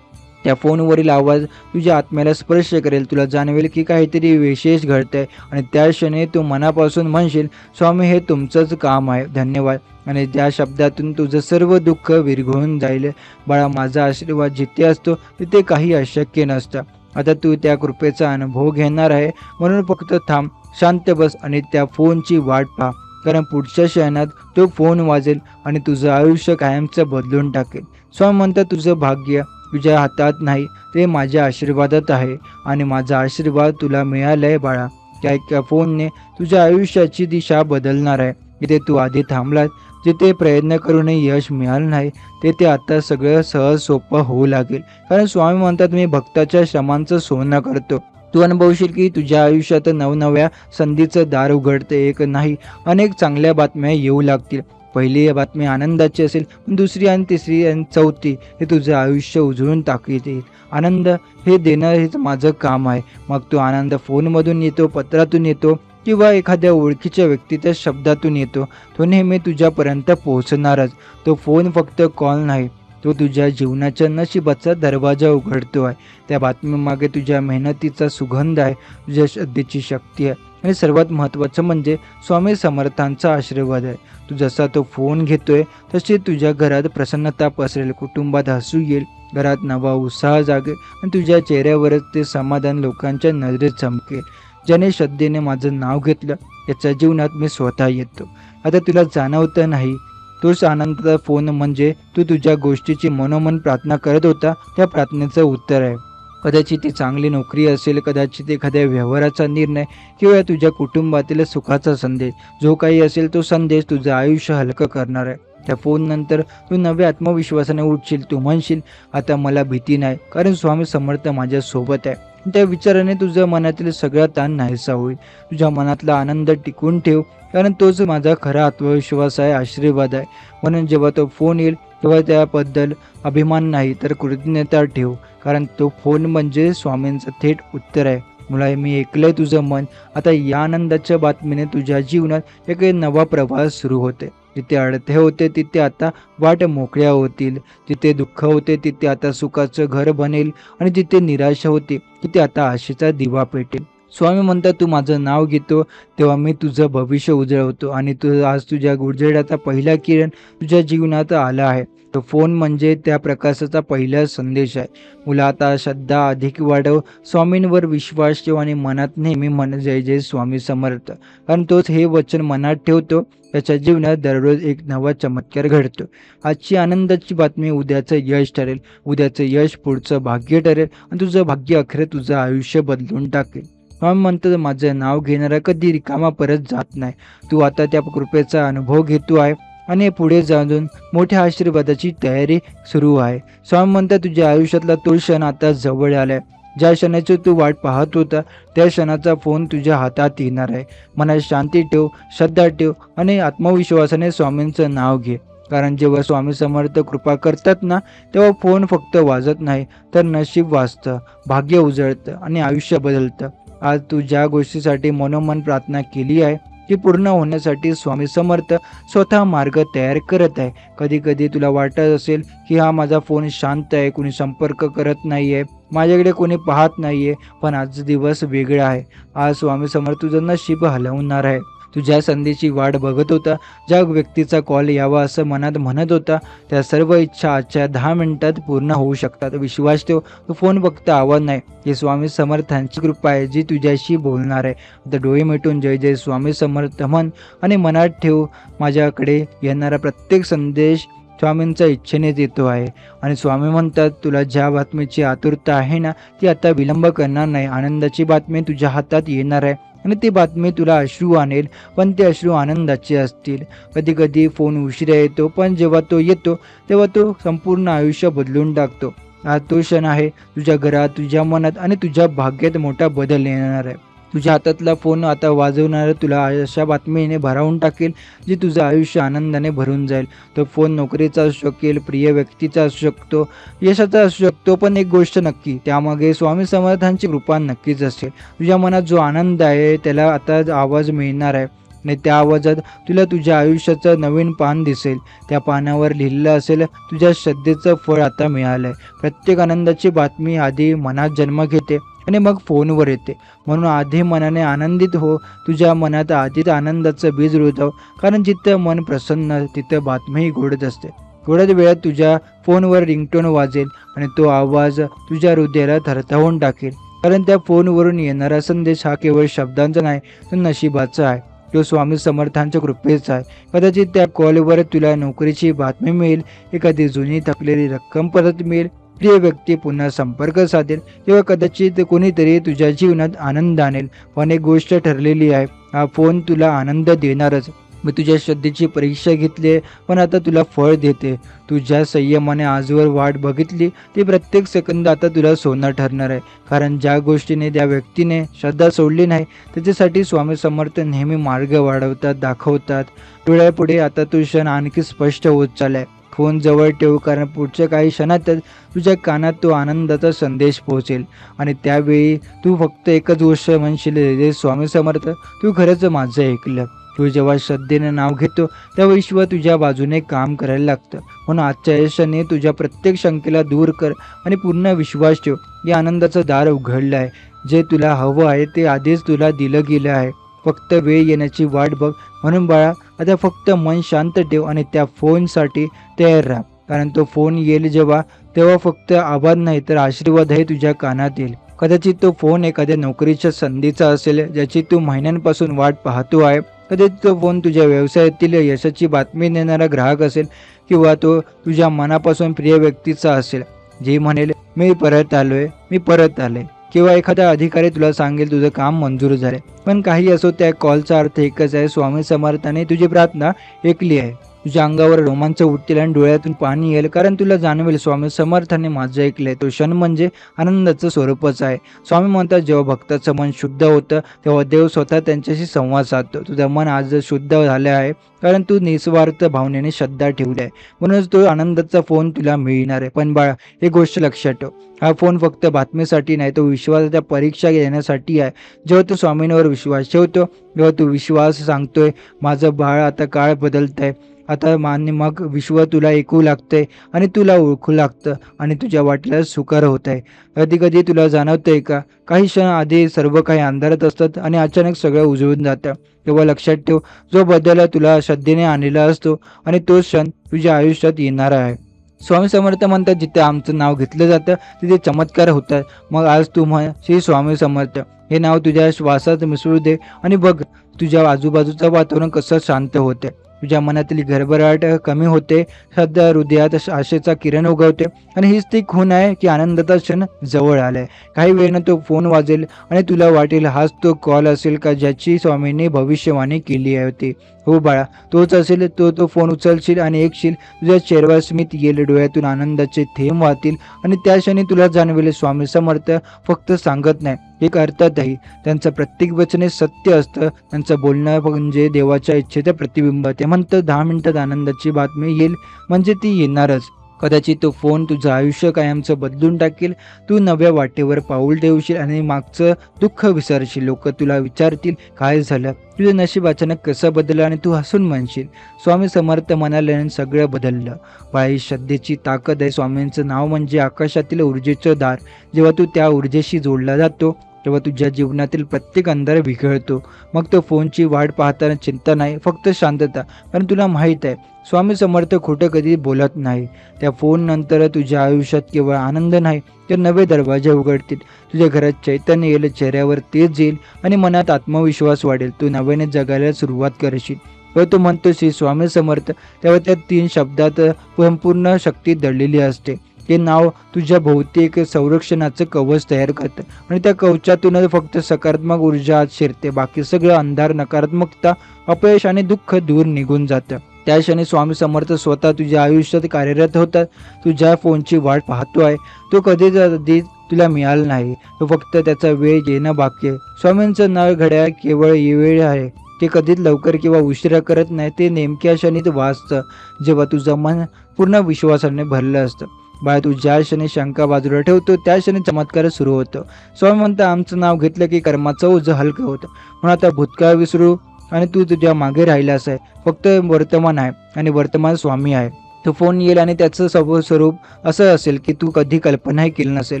त्या फोनवरील आवाज तुझ्या आत्म्याला स्पर्श करेल. तुला जाणवेल की काहीतरी विशेष घडतंय आणि त्या क्षणी तू मनापासून म्हणशील स्वामी हे तुमचंच काम आहे, धन्यवाद. आणि त्या शब्दातून तुझं सर्व दुःख विरघळून जाईल. बाळा माझा आशीर्वाद जिथे असतो तिथे काही अशक्य नसतं. आता तू त्या कृपेचा अनुभव घेणार आहे, म्हणून फक्त थांब, शांत बस आणि त्या फोनची वाट पहा, कारण पुढच्या क्षणात तो फोन वाजेल आणि तुझं आयुष्य कायमचं बदलून टाकेल. स्वामी म्हणतात तुझं भाग्य तुझ्या हातात नाही, ते माझ्या आशीर्वादात आहे आणि माझा आशीर्वाद तुला मिळालाय बाळा. त्या एका फोनने तुझ्या आयुष्याची दिशा बदलणार आहे. जिथे तू आधी थांबलास, जिथे प्रयत्न करूनही यश मिळालं नाही, तेथे आता सगळं सहज सोपं होऊ लागेल. कारण स्वामी म्हणतात, मी भक्ताच्या श्रमांचं सोनं करतो. तू अनुभवशील की तुझ्या आयुष्यात नवनव्या संधीचं दार उघडते. एक नाही, अनेक चांगल्या बातम्या येऊ लागतील. पहिली बातमी आनंदाची असेल, पण दुसरी आणि तिसरी आणि चौथी हे तुझं आयुष्य उजळून टाकतील. आनंद हे देणं हेच माझं काम आहे. मग तो आनंद फोनमधून येतो, पत्रातून येतो किंवा एखाद्या ओळखीच्या व्यक्तीच्या शब्दातून येतो, तो नेहमी तुझ्यापर्यंत पोहोचणारच. तो फोन फक्त कॉल नाही, तो तुझ्या जीवनाच्या नशिबाचा दरवाजा उघडतो आहे. त्या बातमीमागे तुझ्या मेहनतीचा सुगंध आहे, तुझ्या श्रद्धेची शक्ती आहे आणि सर्वात महत्त्वाचं म्हणजे स्वामी समर्थांचा आशीर्वाद आहे. तू जसा तो फोन घेतोय तशी तुझ्या घरात प्रसन्नता पसरेल, कुटुंबात हसू येईल, घरात नवा उत्साह जागेल आणि तुझ्या चेहऱ्यावरच ते समाधान लोकांच्या नजरेत चमकेल. ज्याने श्रद्धेने माझं नाव घेतलं त्याच्या जीवनात मी स्वतः येतो. आता तुला जाणवतं नाही, तोच आनंदाचा फोन म्हणजे तू तुझ्या गोष्टीची मनोमन प्रार्थना करत होता त्या प्रार्थनेचं उत्तर आहे. कदाचित ती चांगली नोकरी असेल, कदाचित एखाद्या व्यवहाराचा निर्णय किंवा तुझ्या कुटुंबातील सुखाचा संदेश. जो काही असेल तो संदेश तुझं आयुष्य हलकं करणार आहे. त्या फोन नंतर तू नव्या आत्मविश्वासाने उठशील. तू म्हणशील, आता मला भीती नाही, कारण स्वामी समर्थ माझ्या सोबत आहे. त्या विचाराने तुझ्या मनातील सगळा ताण नाहीसा होईल. तुझ्या मनातला आनंद टिकून ठेव, कारण तोच माझा खरा आत्मविश्वास आहे, आशीर्वाद आहे. म्हणून जेव्हा तो फोन येईल तेव्हा त्याबद्दल अभिमान नाही तर कृतज्ञता ठेव, कारण तो फोन म्हणजे स्वामींचं थेट उत्तर आहे. मुला, मी ऐकलंय तुझं मन. आता या आनंदाच्या बातमीने तुझ्या जीवनात एक नवा प्रवास सुरू होते. जिथे अडथळे होते तिथे आता वाट मोकळ्या होतील, जिथे दुःख होते तिथे आता सुखाचं घर बनेल आणि जिथे निराशा होती तिथे आता आशेचा दिवा पेटेल. स्वामी म्हणतात, तू माझं नाव घेतो तेव्हा मी तुझं भविष्य उजळवतो आणि तू आज तुझ्या उजेडाचा पहिला किरण तुझ्या जीवनात आला आहे. तो फोन म्हणजे त्या प्रकाशाचा पहिला संदेश आहे. मुला, आता श्रद्धा अधिक वाढव, स्वामींवर विश्वास ठेव आणि मनात नेहमी म्हण, जय जय स्वामी समर्थ. कारण तोच हे वचन मनात ठेवतो त्याच्या जीवनात दररोज एक नवा चमत्कार घडतो. आजची आनंदाची बातमी उद्याचं यश ठरेल, उद्याचं यश पुढचं भाग्य ठरेल आणि तुझं भाग्य अखेर तुझं आयुष्य बदलून टाकेल. स्वामी म्हणतात, माझं नाव घेणारा कधी रिकामा परत जात नाही. तू आता त्या कृपेचा अनुभव घेतो आहे आणि पुढे जाऊन मोठ्या आशीर्वादाची तयारी सुरू आहे. स्वामी म्हणतात, तुझ्या आयुष्यातला तो क्षण आता जवळ आलाय. ज्या क्षणाची तू वाट पाहत होता त्या क्षणाचा फोन तुझ्या हातात येणार आहे. मनात शांती ठेव, श्रद्धा ठेव आणि आत्मविश्वासाने स्वामींचं नाव घे. कारण जेव्हा स्वामी समर्थ कृपा करतात ना, तेव्हा फोन फक्त वाजत नाही तर नशीब वाजतं, भाग्य उजळतं आणि आयुष्य बदलतं. आज तू ज्या गोष्टीसाठी मनोमन प्रार्थना केली आहे ती पूर्ण होण्यासाठी स्वामी समर्थ स्वतः मार्ग तयार करत आहे. कधी कधी तुला वाटत असेल की हा माझा फोन शांत आहे, कोणी संपर्क करत नाहीये, माझ्याकडे कोणी पाहत नाहीये, पण आज दिवस वेगळा आहे. आज स्वामी समर्थ तुझं नशीब हलवणार आहे. तुझ्या संधीची वाट बघत होता, ज्या व्यक्तीचा कॉल यावा असं मनात म्हणत होता, त्या सर्व इच्छा आजच्या 10 मिनिटात पूर्ण होऊ शकतात. विश्वास ठेव, तो फोन फक्त आवाज नाही, ही स्वामी समर्थांची कृपा आहे जी तुझ्याशी बोलणार आहे. आता डोळे मिटून जय जय स्वामी समर्थ म्हण आणि मनात ठेव, माझ्याकडे येणारा प्रत्येक संदेश स्वामींच्या इच्छेनेच येतो आहे. आणि स्वामी म्हणतात, तुला ज्या बातमीची आतुरता आहे ना, ती आता विलंब करणार नाही. आनंदाची बातमी तुझ्या हातात येणार आहे आणि ती बातमी तुला अश्रू आणेल, पण ते अश्रू आनंदाचे असतील. कधी कधी फोन उशिरा येतो, पण जेव्हा तो येतो तेव्हा तो संपूर्ण आयुष्य बदलून टाकतो. हा तो क्षण आहे, तुझ्या घरात, तुझ्या मनात आणि तुझ्या भाग्यात मोठा बदल येणार आहे. तुझ्या हातातला फोन आता वाजवणारं तुला अशा बातमीने भारावून टाकेल जी तुझं आयुष्य आनंदाने भरून जाईल. तो फोन नोकरीचा असू शकेल, प्रिय व्यक्तीचा असू शकतो, यशाचा असू शकतो, पण एक गोष्ट नक्की, त्यामागे स्वामी समर्थांची कृपा नक्कीच असेल. तुझ्या मनात जो आनंद आहे त्याला आता आवाज मिळणार आहे आणि त्या आवाजात तुला तुझ्या आयुष्याचं नवीन पान दिसेल. त्या पानावर लिहिलेलं असेल, तुझ्या श्रद्धेचं फळ आता मिळालंय. प्रत्येक आनंदाची बातमी आधी मनात जन्म घेते आणि मग फोनवर येते. म्हणून आधी मनाने आनंदित हो, तुझ्या मनात आधीच आनंदाचं बीज रुजव, कारण जिथं मन प्रसन्न तिथं बातमीही गोडच असते. थोड्याच वेळात तुझ्या फोनवर रिंगटोन वाजेल आणि तो आवाज तुझ्या हृदयाला थरथवून टाकेल. कारण त्या फोनवरून येणारा संदेश हा केवळ शब्दांचा नाही, तो नशिबाचा आहे, तो स्वामी समर्थांच्या कृपेचा आहे. कदाचित त्या कॉलवर तुला नोकरीची बातमी मिळेल, एखादी जुनी थकलेली रक्कम परत मिळेल प्रिय व्यक्ती पुन्हा संपर्क साधेल किंवा कदाचित कोणीतरी तुझ्या जीवनात आनंद आणेल. पण एक गोष्ट ठरलेली आहे, हा फोन तुला आनंद देणारच. मी तुझ्या श्रद्धेची परीक्षा घेतली आहे, पण आता तुला फळ देते. तू ज्या संयमाने आजवर वाट बघितली ती प्रत्येक सेकंद आता तुला सोनं ठरणार आहे. कारण ज्या गोष्टीने त्या व्यक्तीने श्रद्धा सोडली नाही त्याच्यासाठी स्वामी समर्थ नेहमी मार्ग वाढवतात, दाखवतात. डोळ्यापुढे आता तो क्षण आणखी स्पष्ट होत चाललाय. फोन जवळ ठेव, कारण पुढच्या काही क्षणातच तुझ्या कानात तो आनंदाचा संदेश पोहोचेल. आणि त्यावेळी तू फक्त एकच गोष्ट म्हणशील, रे स्वामी समर्थ, तू खरंच माझं ऐकलं. तू जेव्हा श्रद्धेने नाव घेतो तेव्हा विश्व तुझ्या बाजूने काम करायला लागतं. म्हणून आजच्या यशाने तुझ्या प्रत्येक शंकेला दूर कर आणि पूर्ण विश्वास ठेव. या आनंदाचं दार उघडलं आहे. जे तुला हवं आहे ते आधीच तुला दिलं गेलं आहे. फक्त वेळ येण्याची वाट बघ. म्हणून बाळा, आता फक्त मन शांत ठेव आणि त्या फोनसाठी तयार राहा. कारण तो फोन येईल जेव्हा, तेव्हा फक्त आवाज नाही तर आशीर्वादही तुझ्या कानात येईल. कदाचित तो फोन एखाद्या नोकरीच्या संधीचा असेल ज्याची तू महिन्यांपासून वाट पाहतो आहे. कदाचित तो फोन तुझ्या व्यवसायातील यशाची बातमी देणारा ग्राहक असेल किंवा तो तुझ्या मनापासून प्रिय व्यक्तीचा असेल, जे म्हणेल मी परत आलोय, मी परत आले. किंवा एखादा अधिकारी तुला सांगेल तुझं काम मंजूर झाले. पण काही असो, त्या कॉलचा अर्थ एकच आहे, स्वामी समर्थाने तुझी प्रार्थना ऐकली आहे. तुझ्या अंगावर रोमांच उठतील आणि डोळ्यातून पाणी येईल, कारण तुला जाणवेल स्वामी समर्थाने माझं ऐकलंय. तो क्षण म्हणजे आनंदाचं स्वरूपच आहे. स्वामी म्हणतात, जेव्हा भक्ताचं मन शुद्ध होतं तेव्हा देव स्वतः त्यांच्याशी संवाद साधतो. तुझं मन आज शुद्ध झालं आहे कारण तू निस्वार्थ भावनेने श्रद्धा ठेवली आहे. म्हणूनच तो आनंदाचा फोन तुला मिळणार आहे. पण बाळा, एक गोष्ट लक्षात ठेव, हा फोन फक्त बातमीसाठी नाही, तो विश्वासाच्या परीक्षा घेण्यासाठी आहे. जेव्हा तू स्वामींवर विश्वास ठेवतो, जेव्हा तू विश्वास सांगतोय, माझं बाळ आता काळ बदलतंय, आता मान्य, मग विश्व तुला ऐकू लागतंय आणि तुला ओळखू लागतं आणि तुझ्या वाटेला सुकर होत आहे. कधी कधी तुला जाणवतंय का, काही क्षण आधी सर्व काही अंधारात असतात आणि अचानक सगळं उजळून जातं. तेव्हा लक्षात ठेव, जो बदल तुला श्रद्धेने आणलेला असतो आणि तो क्षण तुझ्या आयुष्यात येणार आहे. स्वामी समर्थ म्हणतात, जिथे आमचं नाव घेतलं जातं तिथे चमत्कार होतात. मग आज तू म्हण, श्री स्वामी समर्थ हे नाव तुझ्या श्वासात मिसळू दे आणि बघ तुझ्या आजूबाजूचं वातावरण कसं शांत होते. तुझ्या मनातील घरभराट कमी होते, श्रद्धा हृदयात आशेचा किरण उगवते आणि हीच ती खूण आहे की आनंदाचा क्षण जवळ आलाय. काही वेळानं तो फोन वाजेल आणि तुला वाटेल हाच तो कॉल असेल का ज्याची स्वामींनी भविष्यवाणी केली होती. हो बाळा, तोच असेल. तो फोन उचलशील आणि ऐकशील, तुझ्या चेहऱ्यावर स्मित येईल, डोळ्यातून आनंदाचे थेंब वाहतील आणि त्या क्षणी तुला जाणवेल स्वामी समर्थ फक्त सांगत नाही, एक अर्थातही त्यांचं प्रत्येक वचने सत्य असतं. त्यांचं बोलणं म्हणजे देवाच्या इच्छेचं प्रतिबिंब. ते म्हणतं 10 मिनिटात आनंदाची बातमी येईल, म्हणजे ती येणारच. कदाचित तो फोन तुझं आयुष्य कायमचं बदलून टाकेल. तू नव्या वाटेवर पाऊल ठेवशील आणि मागचं दुःख विसरशील. लोक तुला विचारतील काय झालं, तुझं नशीब अचानक कसं बदललं आणि तू हसून म्हणशील, स्वामी समर्थ म्हणाले आणि सगळं बदललं. बाई, श्रद्धेची ताकद आहे. स्वामींचं नाव म्हणजे आकाशातील ऊर्जेचं दार. जेव्हा तू त्या ऊर्जेशी जोडला जातो तेव्हा तुझ्या जीवनातील प्रत्येक अंधार विखळतो. मग तो फोनची वाट पाहताना चिंता नाही, फक्त शांतता. कारण तुला माहीत आहे स्वामी समर्थ खोटं कधी बोलत नाही. त्या फोन नंतर तुझ्या आयुष्यात केवळ आनंद नाही तर नवे दरवाजे उघडतील. तुझ्या घरात चैतन्य येईल, चेहऱ्यावर तेज येईल आणि मनात आत्मविश्वास वाढेल. तू नव्याने जगायला सुरुवात करशील. तो म्हणतो श्री स्वामी समर्थ, तेव्हा त्या 3 शब्दात संपूर्ण शक्ती दडलेली असते. ते नाव तुझ्या भौतिक संरक्षणाचं कवच तयार करतं आणि त्या कवचातूनच फक्त सकारात्मक ऊर्जा आत शिरते. बाकी सगळं अंधार, नकारात्मकता, अपयश आणि दुःख दूर निघून जातं. त्या क्षणी स्वामी समर्थ स्वतः तुझ्या आयुष्यात कार्यरत होतात. तू ज्या फोनची वाट पाहतो आहे तो कधीच आधी तुला मिळाला नाही, तो फक्त त्याचा वेळ येणं बाकी आहे. स्वामींचं नाव घड्याळ केवळ वेळ आहे. ते कधीच लवकर किंवा उशिरा करत नाही. ते नेमक्या क्षणीच वाचतं जेव्हा तुझं मन पूर्ण विश्वासाने भरलं असतं. बाळा, तू ज्या क्षणी शंका बाजूला ठेवतो त्या क्षणी चमत्कार सुरू होतो. स्वामी म्हणतात, आमचं नाव घेतलं की कर्माचं ओझं हलकं होतं. म्हणून आता भूतकाळ विसरू आणि तू तुझ्या मागे राहिलास आहे. फक्त वर्तमान आहे आणि वर्तमान स्वामी आहे. तो फोन येईल आणि त्याचं स्वरूप असं असेल की तू कधी कल्पनाही केली नसेल.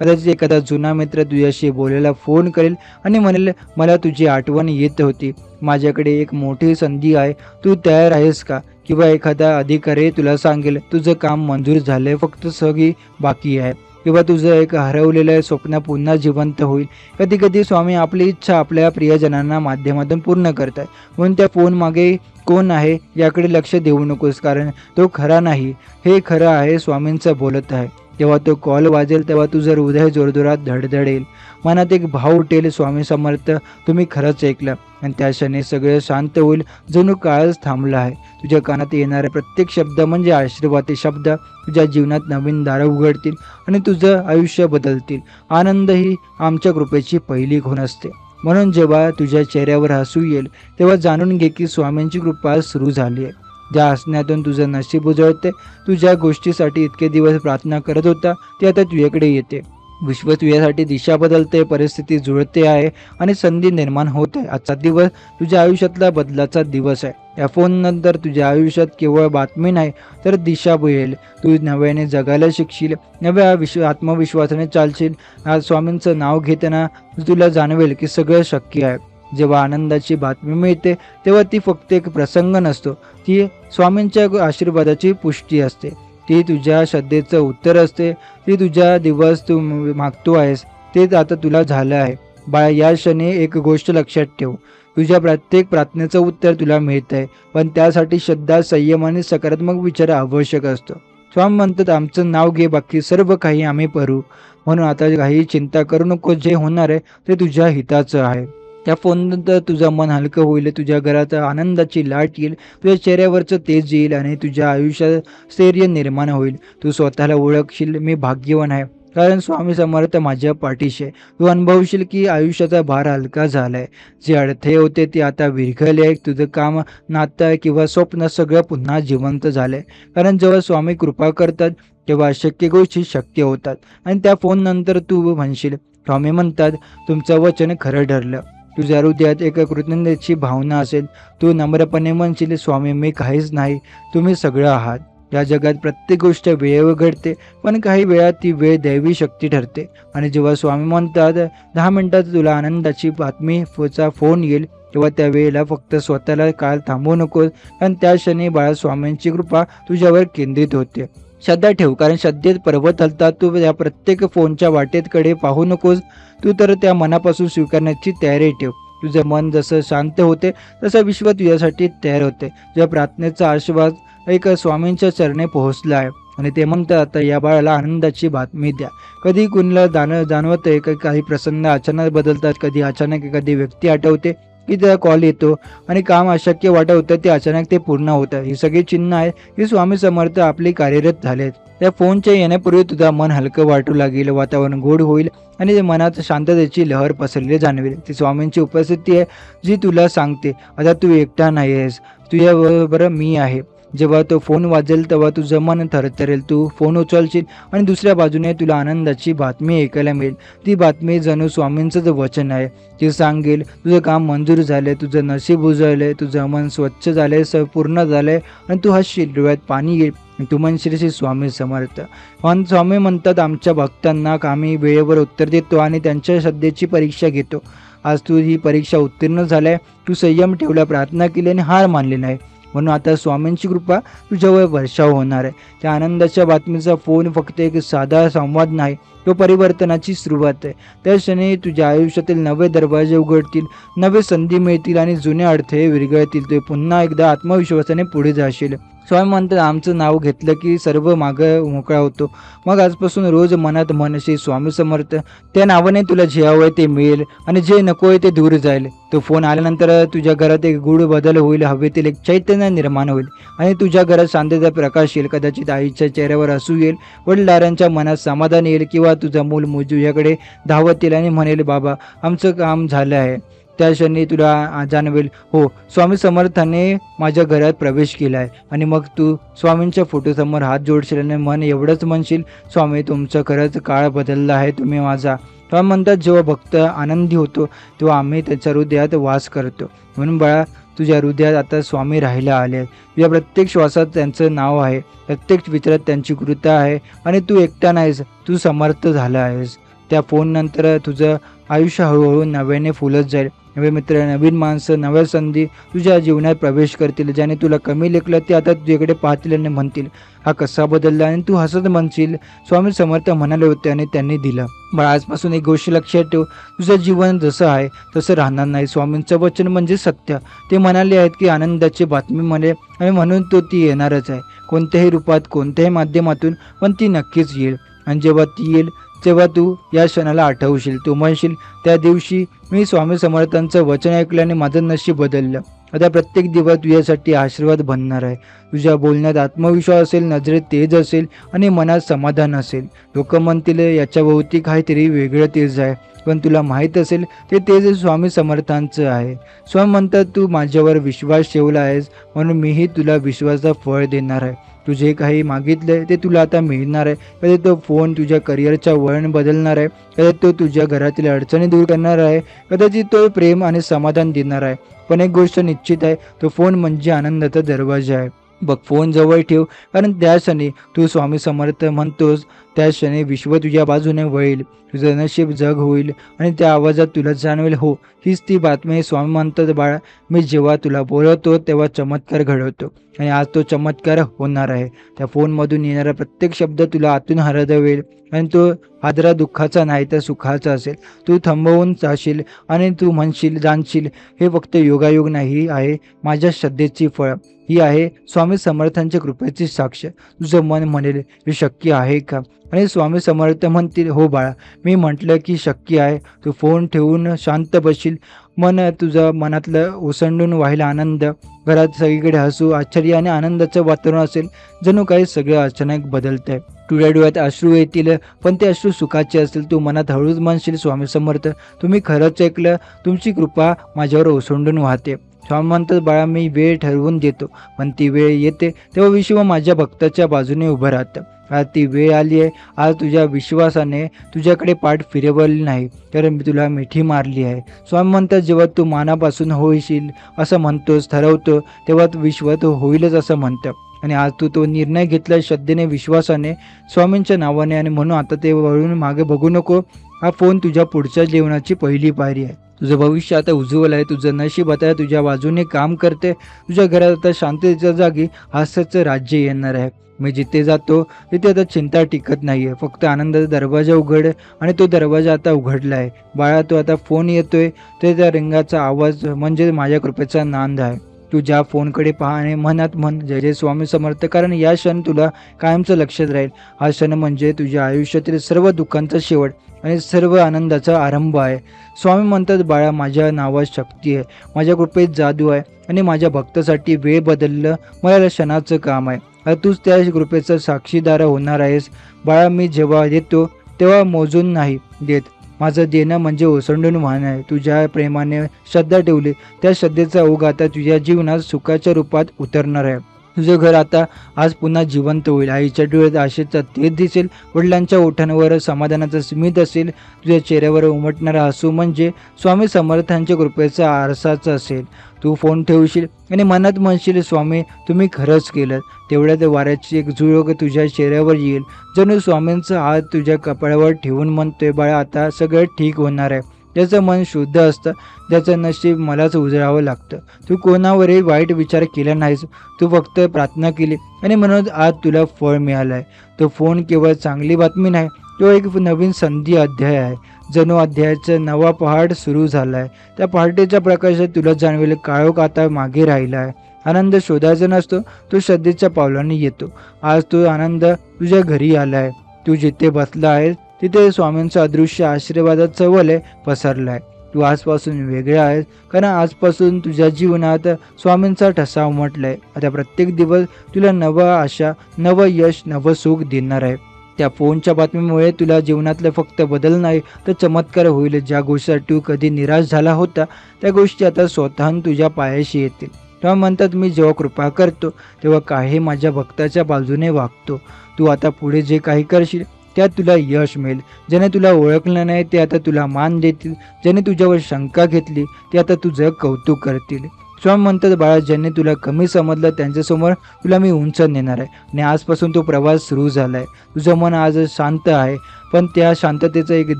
कदाचित एखादा जुना मित्र तुझ्याशी बोलायला फोन करेल आणि म्हणेल, मला तुझी आठवण येत होती, माझ्याकडे एक मोठी संधी आहे, तू तयार आहेस का? किंवा एखादा अधिकारी तुला सांगेल, तुझं काम मंजूर झालंय, फक्त सगळी बाकी आहे. किंवा तुझं एक हरवलेलं स्वप्न पुन्हा जिवंत होईल. कधी कधी स्वामी आपली इच्छा आपल्या प्रियजनांना माध्यमातून पूर्ण करतात. म्हणून त्या फोन मागे कोण आहे याकडे लक्ष देऊ नकोस, कारण तो खरा नाही, हे खरं आहे, स्वामींचं बोलत आहे. तेव्हा तो कॉल वाजेल तेव्हा तुझं हृदय जोरजोरात धडधडेल, मनात एक भाव उठेल, स्वामी समर्थ तुम्ही खरंच ऐकलं. आणि त्या क्षणी सगळं शांत होईल, जणू काळच थांबला आहे. तुझ्या कानात येणारे प्रत्येक शब्द म्हणजे आशीर्वादी शब्द तुझ्या जीवनात नवीन दारं उघडतील आणि तुझं आयुष्य बदलतील. आनंद ही आमच्या कृपेची पहिली खूण असते. म्हणून जेव्हा तुझ्या चेहऱ्यावर हसू येईल तेव्हा जाणून घे की स्वामींची कृपा सुरू झाली आहे. ज्या हसण्यातून तुझं नशीब उजळते, तू ज्या गोष्टीसाठी इतके दिवस प्रार्थना करत होता ती आता तुझ्याकडे येते. विश्व तुझ्यासाठी दिशा बदलते, परिस्थिती जुळते आहे आणि संधी निर्माण होत आहे. आजचा दिवस तुझ्या आयुष्यातला बदलाचा दिवस आहे. या फोन नंतर तुझ्या आयुष्यात केवळ बातमी नाही तर दिशा मिळेल. तू नव्याने जगायला शिकशील, नव्या आत्मविश्वासाने चालशील. आज स्वामींचं नाव घेताना तुला जाणवेल की सगळं शक्य आहे. जेव्हा आनंदाची बातमी मिळते तेव्हा ती फक्त एक प्रसंग नसतो, ती स्वामींच्या आशीर्वादाची पुष्टी असते. ती तुझ्या श्रद्धेचं उत्तर असते. ती तुझ्या दिवस तू मागतो आहेस तेच आता तुला झालं आहे. बाळा, या क्षणी एक गोष्ट लक्षात ठेव, तुझ्या प्रत्येक प्रार्थनेचं उत्तर तुला मिळत आहे, पण त्यासाठी श्रद्धा, संयम आणि सकारात्मक विचार आवश्यक असतो. स्वामी म्हणतात, आमचं नाव घे, बाकी सर्व काही आम्ही करू. म्हणून आता काही चिंता करू नको, जे होणार आहे ते तुझ्या हिताचं आहे. त्या फोननंतर तुझं मन हलकं होईल, तुझ्या घरात आनंदाची लाट येईल, तुझ्या चेहऱ्यावरचं तेज येईल आणि तुझ्या आयुष्यात स्थैर्य निर्माण होईल. तू स्वतःला ओळखशील, मी भाग्यवान आहे कारण स्वामी समर्थ माझ्या पाठीशी आहे. तू अनुभवशील की आयुष्याचा भार हलका झालाय. जे अडथळे होते ते आता विरघळले. तुझं काम, नातं किंवा स्वप्न सगळं पुन्हा जिवंत झालंय. कारण जेव्हा स्वामी कृपा करतात तेव्हा अशक्य गोष्टी शक्य होतात. आणि त्या फोन नंतर तू म्हणशील, स्वामी म्हणतात तुमचं वचन खरं ठरलं. तुझ्या हृदयात एक कृतज्ञतेची भावना असेल. तू नम्रपणे म्हणशील, स्वामी मी काहीच नाही, तुम्ही सगळं आहात. या जगात प्रत्येक गोष्ट वेळेवर घडते, पण काही वेळा ती वेळ दैवी शक्ती ठरते. आणि जेव्हा स्वामी म्हणतात 10 मिनिटात तुला आनंदाची बातमीचा फोन येईल तेव्हा त्या वेळेला फक्त स्वतःला काळ थांबवू नकोस, कारण त्या क्षणी बाळा स्वामींची कृपा तुझ्यावर केंद्रित होते. श्रद्धा ठेव, कारण श्रद्धेत पर्वत हलतात. तू या प्रत्येक फोनच्या वाटेकडे पाहू नकोस, तू तर त्या मनापासून स्वीकारण्याची तयारी ठेव. तुझं मन जसं शांत होते तसं विश्व तुझ्यासाठी तयार होते. तुझ्या प्रार्थनेचा आशीर्वाद एक स्वामींच्या चरणी पोहोचला आहे आणि ते म्हणतात, आता या बाळाला आनंदाची बातमी द्या. कधी कुणाला जाणवतंय की काही प्रसंग अचानक बदलतात, कधी अचानक एखादी व्यक्ती आठवते की त्याला कॉल येतो आणि काम अशक्य वाटत होतं ते अचानक ते पूर्ण होतं. ही सगळी चिन्ह आहे की स्वामी समर्थ आपली कार्यरत झालेत. त्या फोनच्या येण्यापूर्वी तुझं मन हलकं वाटू लागेल, वातावरण गोड होईल आणि मनात शांततेची लहर पसरली जाणवेल. ती स्वामींची उपस्थिती आहे जी तुला सांगते, आता तू एकटा नाही आहेस, तुझ्याबरोबर मी आहे. जेव्हा तो फोन वाजेल तेव्हा तुझं मन थरथरेल. तू फोन उचलशील आणि दुसऱ्या बाजूने तुला आनंदाची बातमी ऐकायला मिळेल. ती बातमी जणू स्वामींचंच वचन आहे. ती सांगेल तुझं काम मंजूर झालंय, तुझं नशीब उजळलंय, तुझं मन स्वच्छ झालंय, पूर्ण झालंय आणि तू हसशील, डोळ्यात पाणी येईल. तू म्हणशील स्वामी समर्थ. पण स्वामी म्हणतात, आमच्या भक्तांना आम्ही वेळेवर उत्तर देतो आणि त्यांच्या श्रद्धेची परीक्षा घेतो. आज तू ही परीक्षा उत्तीर्ण झालाय. तू संयम ठेवला, प्रार्थना केली आणि हार मानली नाही. म्हणून आता स्वामींची कृपा तुझ्यावर वर्षाव होणार आहे. त्या आनंदाच्या बातमीचा फोन फक्त एक साधा संवाद नाही, तो परिवर्तनाची सुरुवात आहे. त्या क्षणी तुझ्या आयुष्यातील नवे दरवाजे उघडतील, नवे संधी मिळतील आणि जुने अडथळे विरघळतील. ते पुन्हा एकदा आत्मविश्वासाने पुढे जाशील. स्वामी म्हणतात, आमचं नाव घेतलं की सर्व मागं मोकळा होतो. मग आजपासून रोज मनात म्हणशी, स्वामी समर्थ. त्या नावाने तुला जे हवंय ते मिळेल आणि जे नकोय ते दूर जाईल. तो फोन आल्यानंतर तुझ्या घरात एक गूढ बदल होईल, हवेतील एक चैतन्य निर्माण होईल आणि तुझ्या घरात शांतता प्रकाश येईल. कदाचित आईच्या चेहऱ्यावर हसू येईल, वडिलांच्या मनात समाधान येईल किंवा तुझा मूल तुझ्याकडे धावत येईल आणि म्हणेल, बाबा आमचं काम झालं आहे. त्या क्षणी तुला जाणवेल, हो स्वामी समर्थाने माझ्या घरात प्रवेश केला आहे. आणि मग तू स्वामींच्या फोटोसमोर हात जोडशील आणि मन एवढंच म्हणशील, स्वामी तुमचं खरंच काळ बदलला आहे, तुम्ही माझा. स्वामी म्हणतात, जेव्हा भक्त आनंदी होतो तेव्हा आम्ही त्याच्या हृदयात वास करतो. म्हणून बाळा, तुझ्या हृदयात आता स्वामी राहायला आले. तुझ्या प्रत्येक श्वासात त्यांचं नाव आहे, प्रत्येक विचारात त्यांची कृपा आहे आणि तू एकटा नाहीस, तू समर्थ झाला आहेस. त्या फोन नंतर तुझं आयुष्य हळूहळू नव्याने फुलत जाईल. नवे मित्र, नवीन माणसं, नव्या संधी तुझ्या जीवनात प्रवेश करतील. ज्याने तुला कमी लेखलं ते आता तुझ्याकडे पाहतील आणि म्हणतील, हा कसा बदलला. आणि तू हसत म्हणशील, स्वामी समर्थ म्हणाले होते आणि त्यांनी दिलं. बरं, आजपासून एक गोष्ट लक्षात ठेव, तुझं जीवन जसं आहे तसं राहणार नाही. स्वामींचं वचन म्हणजे सत्य. ते म्हणाले आहेत की आनंदाची बातमी मिळेल आणि म्हणून ती येणारच आहे. कोणत्याही रूपात, कोणत्याही माध्यमातून, पण ती नक्कीच येईल. आणि जेव्हा ती येईल तेव्हा तू या क्षणाला आठवशील. तू म्हणशील, त्या दिवशी मी स्वामी समर्थांचं वचन ऐकलं आणि माझं नशीब बदललं. आता प्रत्येक दिवस तुझ्यासाठी आशीर्वाद बनणार आहे. तुझ्या बोलण्यात आत्मविश्वास असेल, नजरेत तेज असेल आणि मनात समाधान असेल. लोक म्हणतील याच्याभोवती काहीतरी वेगळं तेज आहे, पण तुला माहीत असेल ते तेज स्वामी समर्थांचं आहे. स्वामी म्हणतात, तू माझ्यावर विश्वास ठेवला आहेस म्हणून मीही तुला विश्वासाचं फळ देणार आहे. तू जे काही मागितलंय ते तुला आता मिळणार आहे. कदाचित तो फोन तुझ्या करिअरचा वळण बदलणार आहे, कदाचित तो तुझ्या घरातील अडचणी दूर करणार आहे, कदाचित तो प्रेम आणि समाधान देणार आहे. पण एक गोष्ट निश्चित आहे, तो फोन म्हणजे आनंदाचा दरवाजा आहे. बघ, फोन जवळ ठेव, कारण त्या क्षणी तू स्वामी समर्थ म्हणतोस त्या क्षणी विश्व तुझ्या बाजूने वळेल. तुझं नशीब जग होईल आणि त्या आवाजात तुला जाणवेल, हो, हीच ती बातमी. स्वामी म्हणतात, बाळा, मी जेव्हा तुला बोलवतो तेव्हा चमत्कार घडवतो आणि आज तो चमत्कार होणार आहे. त्या फोनमधून येणारा प्रत्येक शब्द तुला आतून हरदवेल आणि तो हादरा दुःखाचा नाही तर सुखाचा असेल. तू थांबवून जाशील आणि तू म्हणशील, जाणशील, हे फक्त योगायोग नाही आहे माझ्या श्रद्धेची फळ. ही आहे स्वामी समर्थांच्या कृपेची साक्ष. तुझं मन म्हणेल, हे शक्य आहे का? आणि स्वामी समर्थ म्हणतील, हो बाळा, मी म्हटलं की शक्य आहे. तू फोन ठेवून शांत बसशील. मन तुझं मनातलं ओसंडून व्हायला आनंद. घरात सगळीकडे हसू, आश्चर्य आणि आनंदाचं वातावरण असेल. जणू काही सगळं अचानक बदलतंय. तुझ्या डोळ्यात अश्रू येतील, पण ते अश्रू सुखाचे असतील. तू मनात हळूच म्हणशील, स्वामी समर्थ, तुम्ही खरंच ऐकलं. तुमची कृपा माझ्यावर ओसंडून वाहते. स्वामी म्हणतात, बाळा, मी वेळ ठरवून देतो, पण ती वेळ येते तेव्हा विश्व माझ्या भक्ताच्या बाजूने उभं राहतं. आज ती वेळ आली आहे. आज तुझ्या विश्वासाने तुझ्याकडे पाठ फिरवली नाही, तर मी तुला मिठी मारली आहे. स्वामी म्हणतात, जेव्हा तू मनापासून होईशील असं म्हणतोस, ठरवतो, तेव्हा विश्व तो होईलच असं म्हणतं. आणि आज तू तो निर्णय घेतला श्रद्धेने, विश्वासाने, स्वामींच्या नावाने. आणि म्हणून आता ते वळून मागे बघू नको. हा फोन तुझ्या पुढच्या जीवनाची पहिली पायरी आहे. तुझं भविष्य आता उज्ज्वल आहे. तुझं नशीब आता तुझ्या बाजूने काम करते. तुझ्या घरात आता शांततेच्या जागी हास्याचं राज्य येणार आहे. मी जिथे जातो तिथे आता चिंता टिकत नाहीये. फक्त आनंदाचा दरवाजा उघड. आणि तो दरवाजा आता उघडला आहे. बाळा, तो आता फोन येतोय, तर त्या रिंगाचा आवाज म्हणजे माझ्या कृपेचा नांद आहे. तू ज्या फोनकडे पहा आणि मनात म्हण, जय जय स्वामी समर्थ, कारण या क्षण तुला कायमचं लक्षात राहील. हा क्षण म्हणजे तुझ्या आयुष्यातील सर्व दुःखांचा शेवट आणि सर्व आनंदाचा आरंभ आहे. स्वामी म्हणतात, बाळा, माझ्या नावात शक्ती आहे, माझ्या कृपेत जादू आहे आणि माझ्या भक्तासाठी वेळ बदललं मला क्षणाचं काम आहे. आता तूच त्या कृपेचा साक्षीदार होणार आहेस. बाळा, मी जेव्हा देतो तेव्हा मोजून नाही देत. माझं देणं म्हणजे ओसंडून वाहणं आहे. तुझ्या प्रेमाने श्रद्धा ठेवली, त्या श्रद्धेचा ओघ आता तुझ्या जीवनात सुखाच्या रूपात उतरणार आहे. तुझं घर आता आज पुन्हा जिवंत होईल. आईच्या डोळ्यात आशेचा तेज दिसेल. वडिलांच्या ओठांवर समाधानाचं स्मित असेल. तुझ्या चेहऱ्यावर उमटणारा हसू म्हणजे स्वामी समर्थांच्या कृपेचा आरसाच असेल. तू फोन ठेवशील आणि मनात म्हणशील, स्वामी, तुम्ही खरंच केलं. तेवढ्यात वाऱ्याची एक झुळूक तुझ्या चेहऱ्यावर येईल. जणू स्वामींचा हात तुझ्या कपाळावर ठेवून म्हणतोय, बाळा, आता सगळं ठीक होणार आहे. ज्याचं मन शुद्ध असतं, ज्याचं नशीब मलाच उजळावं लागतं. तू कोणावरही वाईट विचार केला नाहीस. तू फक्त प्रार्थना केली आणि म्हणून आज तुला फळ मिळालं आहे. तो फोन केवळ चांगली बातमी नाही, तो एक नवीन संधी अध्याय आहे. जणू अध्यायाचा नवा पहाड सुरू झाला आहे. त्या पहाटेच्या प्रकाशात तुला जाणवेल, काळोख आता मागे राहिला आहे. आनंद शोधायचा नसतो, तो श्रद्धेच्या पावलांनी येतो. आज तो आनंद तुझ्या घरी आला आहे. तू जिथे बसला आहेस तिथे स्वामींचं अदृश्य आशीर्वादाचं वलय पसरलं आहे. तू आजपासून वेगळा आहेस, कारण आजपासून तुझ्या जीवनात स्वामींचा ठसा उमटलाय. आता प्रत्येक दिवस तुला नवं आशा, नवं यश, नवं सुख देणार आहे. त्या फोनच्या बातमीमुळे तुला जीवनातलं फक्त बदल नाही तर चमत्कार होईल. ज्या गोष्टीसाठी तू कधी निराश झाला होता त्या गोष्टी आता स्वतःहून तुझ्या पायाशी येतील. तेव्हा म्हणतात, मी जेव्हा कृपा करतो तेव्हा काही माझ्या भक्ताच्या बाजूने वागतो. तू आता पुढे जे काही करशील त्यात तुला यश मिळेल. ज्याने तुला ओळखलं नाही ते आता तुला मान देतील. ज्याने तुझ्यावर शंका घेतली ते आता तुझं कौतुक करतील. स्वामी म्हणतात, बाळा, ज्यांनी तुला कमी समजलं त्यांच्यासमोर तुला मी उंच नेणार आहे. आणि आजपासून तो प्रवास सुरू झाला आहे. तुझं मन आज शांत आहे, पण त्या शांततेचं एक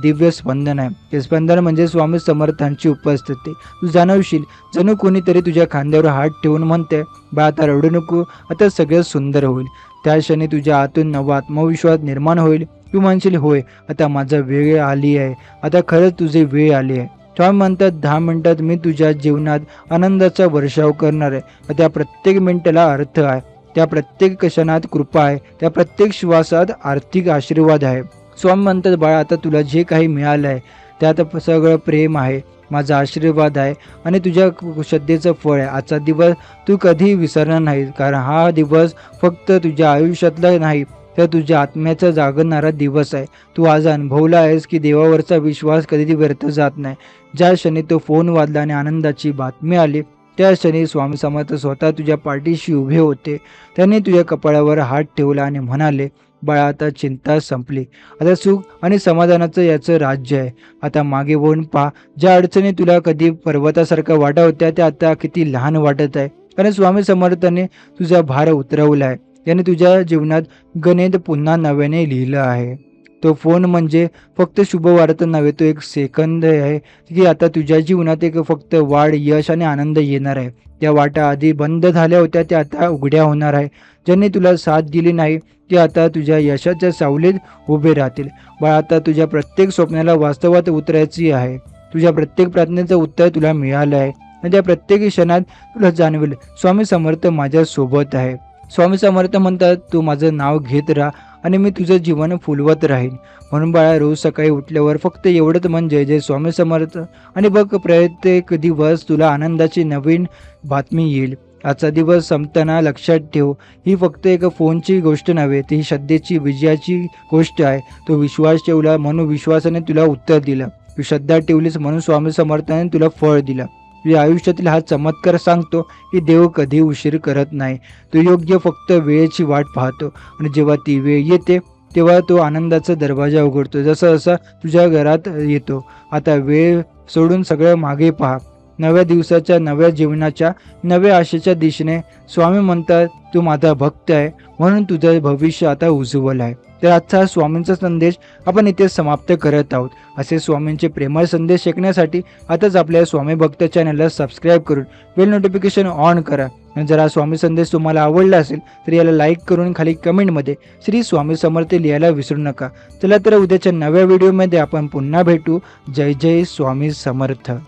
दिव्य स्पंदन आहे. ते स्पंदन म्हणजे स्वामी समर्थांची उपस्थिती. तू जाणवशील जणू कोणीतरी तुझ्या खांद्यावर हात ठेवून म्हणते, बा, आता रडू नको, आता सगळं सुंदर होईल. त्या क्षणी तुझ्या आतून नवा आत्मविश्वास निर्माण होईल. तू म्हणशील, होय, आता माझा वेळ आली आहे. आता खरंच तुझी वेळ आली आहे. स्वामी म्हणतात, 10 मिनिटात मी तुझ्या जीवनात आनंदाचा वर्षाव करणार आहे. त्या प्रत्येक मिनिटाला अर्थ आहे. त्या प्रत्येक क्षणात कृपा आहे, त्या प्रत्येक श्वासात आर्थिक आशीर्वाद आहे. स्वामी म्हणतात, बाळा आता तुला जे काही मिळालं आहे त्यात सगळं प्रेम आहे, माझा आशीर्वाद आहे आणि तुझ्या श्रद्धेचं फळ आहे. आजचा दिवस तू कधीही विसरणार नाही, कारण हा दिवस फक्त तुझ्या आयुष्यातला नाही तर तुझ्या आत्म्याचा जागणारा दिवस आहे. तू आज अनुभवला आहेस की देवावरचा विश्वास कधी व्यर्थ जात नाही. ज्या क्षणी तो फोन वाजला आणि आनंदाची बातमी आली त्या क्षणी स्वामी समर्थ स्वतः तुझ्या पाठीशी उभे होते. त्यांनी तुझ्या कपाळावर हात ठेवला आणि म्हणाले, बाळा आता चिंता संपली, आता सुख आणि समाधानाचं याचं राज्य आहे. आता मागे वळून पहा, ज्या अडचणी तुला कधी पर्वतासारखा वाटत होत्या त्या आता किती लहान वाटत आहे, कारण स्वामी समर्थाने तुझा भार उतरवला आहे. त्याने तुझ्या जीवनात गणित पुन्हा नव्याने लिहिलं आहे. तो फोन म्हणजे फक्त शुभवार्ता नव्हे, तो एक सेकंद आहे की आता तुझ्या जीवनात एक फक्त वाढ, यश आणि आनंद येणार आहे. त्या वाटा आधी बंद झाल्या होत्या त्या आता उघड्या होणार आहे. ज्यांनी तुला साथ दिली नाही ते आता तुझ्या यशाच्या सावलीत उभे राहतील. बाळा आता तुझ्या प्रत्येक स्वप्नाला वास्तवात उतरायची आहे. तुझ्या प्रत्येक प्रार्थनेचं उत्तर तुला मिळालं आहे आणि त्या प्रत्येक क्षणात तुला जाणवेल, स्वामी समर्थ माझ्या सोबत आहे. स्वामी समर्थ म्हणतात, तू माझं नाव घेत राहा आणि मी तुझं जीवन फुलवत राहीन. म्हणून बाळा रोज सकाळी उठल्यावर फक्त एवढंच म्हण, जय जय स्वामी समर्थ, आणि बघ प्रत्येक दिवस तुला आनंदाची नवीन बातमी येईल. आजचा दिवस संपताना लक्षात ठेव, ही फक्त एक फोनची गोष्ट नव्हे, ती श्रद्धेची विजयाची गोष्ट आहे. तो विश्वास ठेवला म्हणून विश्वासाने तुला उत्तर दिलं. तू श्रद्धा ठेवलीस म्हणून स्वामी समर्थाने तुला फळ दिलं. तुझ्या आयुष्यातील हा चमत्कार सांगतो की देव कधी उशीर करत नाही. तो योग्य फक्त वेळेची वाट पाहतो आणि जेव्हा ती वेळ येते तेव्हा तो आनंदाचा दरवाजा उघडतो, जसा जसा तुझ्या घरात येतो. आता वेळ सोडून सगळं मागे पहा, नव्या दिवसाच्या, नव्या जीवनाच्या, नव्या आशेच्या दिशेने. स्वामी म्हणतात, तू माझा भक्त आहे म्हणून तुझं भविष्य आता उज्ज्वल आहे. तर आजचा स्वामींचा संदेश आपण इथे समाप्त करत आहोत. असे स्वामींचे प्रेमळ संदेश ऐकण्यासाठी आताच आपल्या स्वामी भक्त चॅनलला सबस्क्राईब करून बेल नोटिफिकेशन ऑन करा. आणि जर हा स्वामी संदेश तुम्हाला आवडला असेल तर याला लाईक करून खाली कमेंटमध्ये श्री स्वामी समर्थ लिहायला विसरू नका. चला तर उद्याच्या नव्या व्हिडिओमध्ये आपण पुन्हा भेटू. जय जय स्वामी समर्थ.